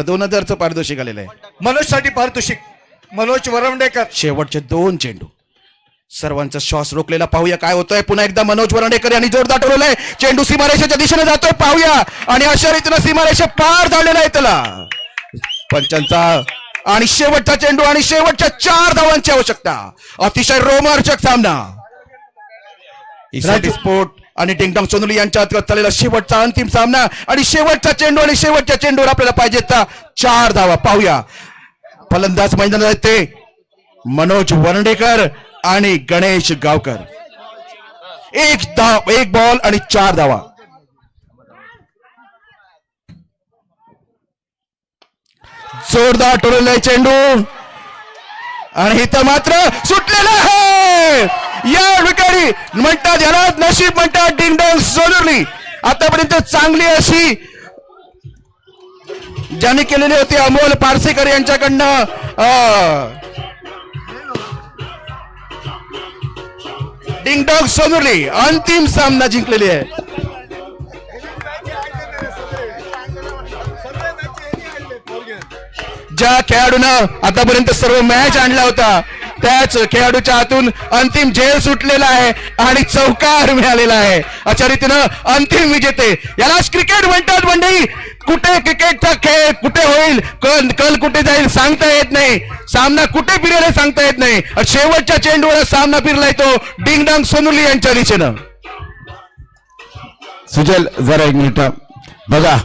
2000चं पारितोषिक आलेलं आहे.
मनोज साठी पारितोषिक. मनोज वरवंडेकर.
शेवटचे 2 चेंडू. सर्वांचा श्वास रोखलेला. पाहूया काय होतंय. पुन्हा एकदा मनोज वरंडेकर यांनी जोरदार ठरवलंय. चेंडू सीमारेषेच्या दिशेने जातोय. पाहूया आणि अशा रीतीनं सीमारेषा पार झालेला आहे त्याला. पंचांचा आणि शेवटचा चेंडू आणि शेवटच्या 4 धावांची आवश्यकता. अतिशय रोमांचक सामना. इसवटी स्पोर्ट आणि डिंगडॉंग सोनुर्ली यांच्यात चाललेला शेवटचा अंतिम सामना आणि शेवटचा चेंडू आणि शेवटच्या चेंडूवर आपल्याला पाहिजे 4 धावा. पाहूया फलंदाज मैदानात आहेत ते मनोज वरंडेकर आणि गणेश गावकर. 1 बॉल आणि 4 धावा. जोरदार टोललाय चेंडू आणि इथं मात्र सुटलेला आहे. या ठिकाणी म्हणतात याला नशीब म्हणतात डिंगडॉंग सोनुर्ली. आतापर्यंत चांगली अशी ज्यांनी केलेली होती अमोल पारसेकर यांच्याकडनं डिंगडॉंग सोनुर्ली अंतिम सामना जिंकलेली आहे. ज्या खेळाडूनं आतापर्यंत सर्व मॅच आणला होता त्याच खेळाडूच्या हातून अंतिम झेल सुटलेला आहे आणि चौकार मिळालेला आहे. अशा रीतीनं अंतिम विजेते. यालाच क्रिकेट म्हणतात मंडळी. कुठे क्रिकेटचा खेळ कुठे होईल, कल कुठे जाईल सांगता येत नाही. सामना कुठे फिरेल सांगता येत नाही. शेवटच्या चेंडूवर सामना फिरलाय तो डिंगडॉंग सोनुर्ली यांच्या दिशेनं.
सुजल जरा 1 मिनिट बघा.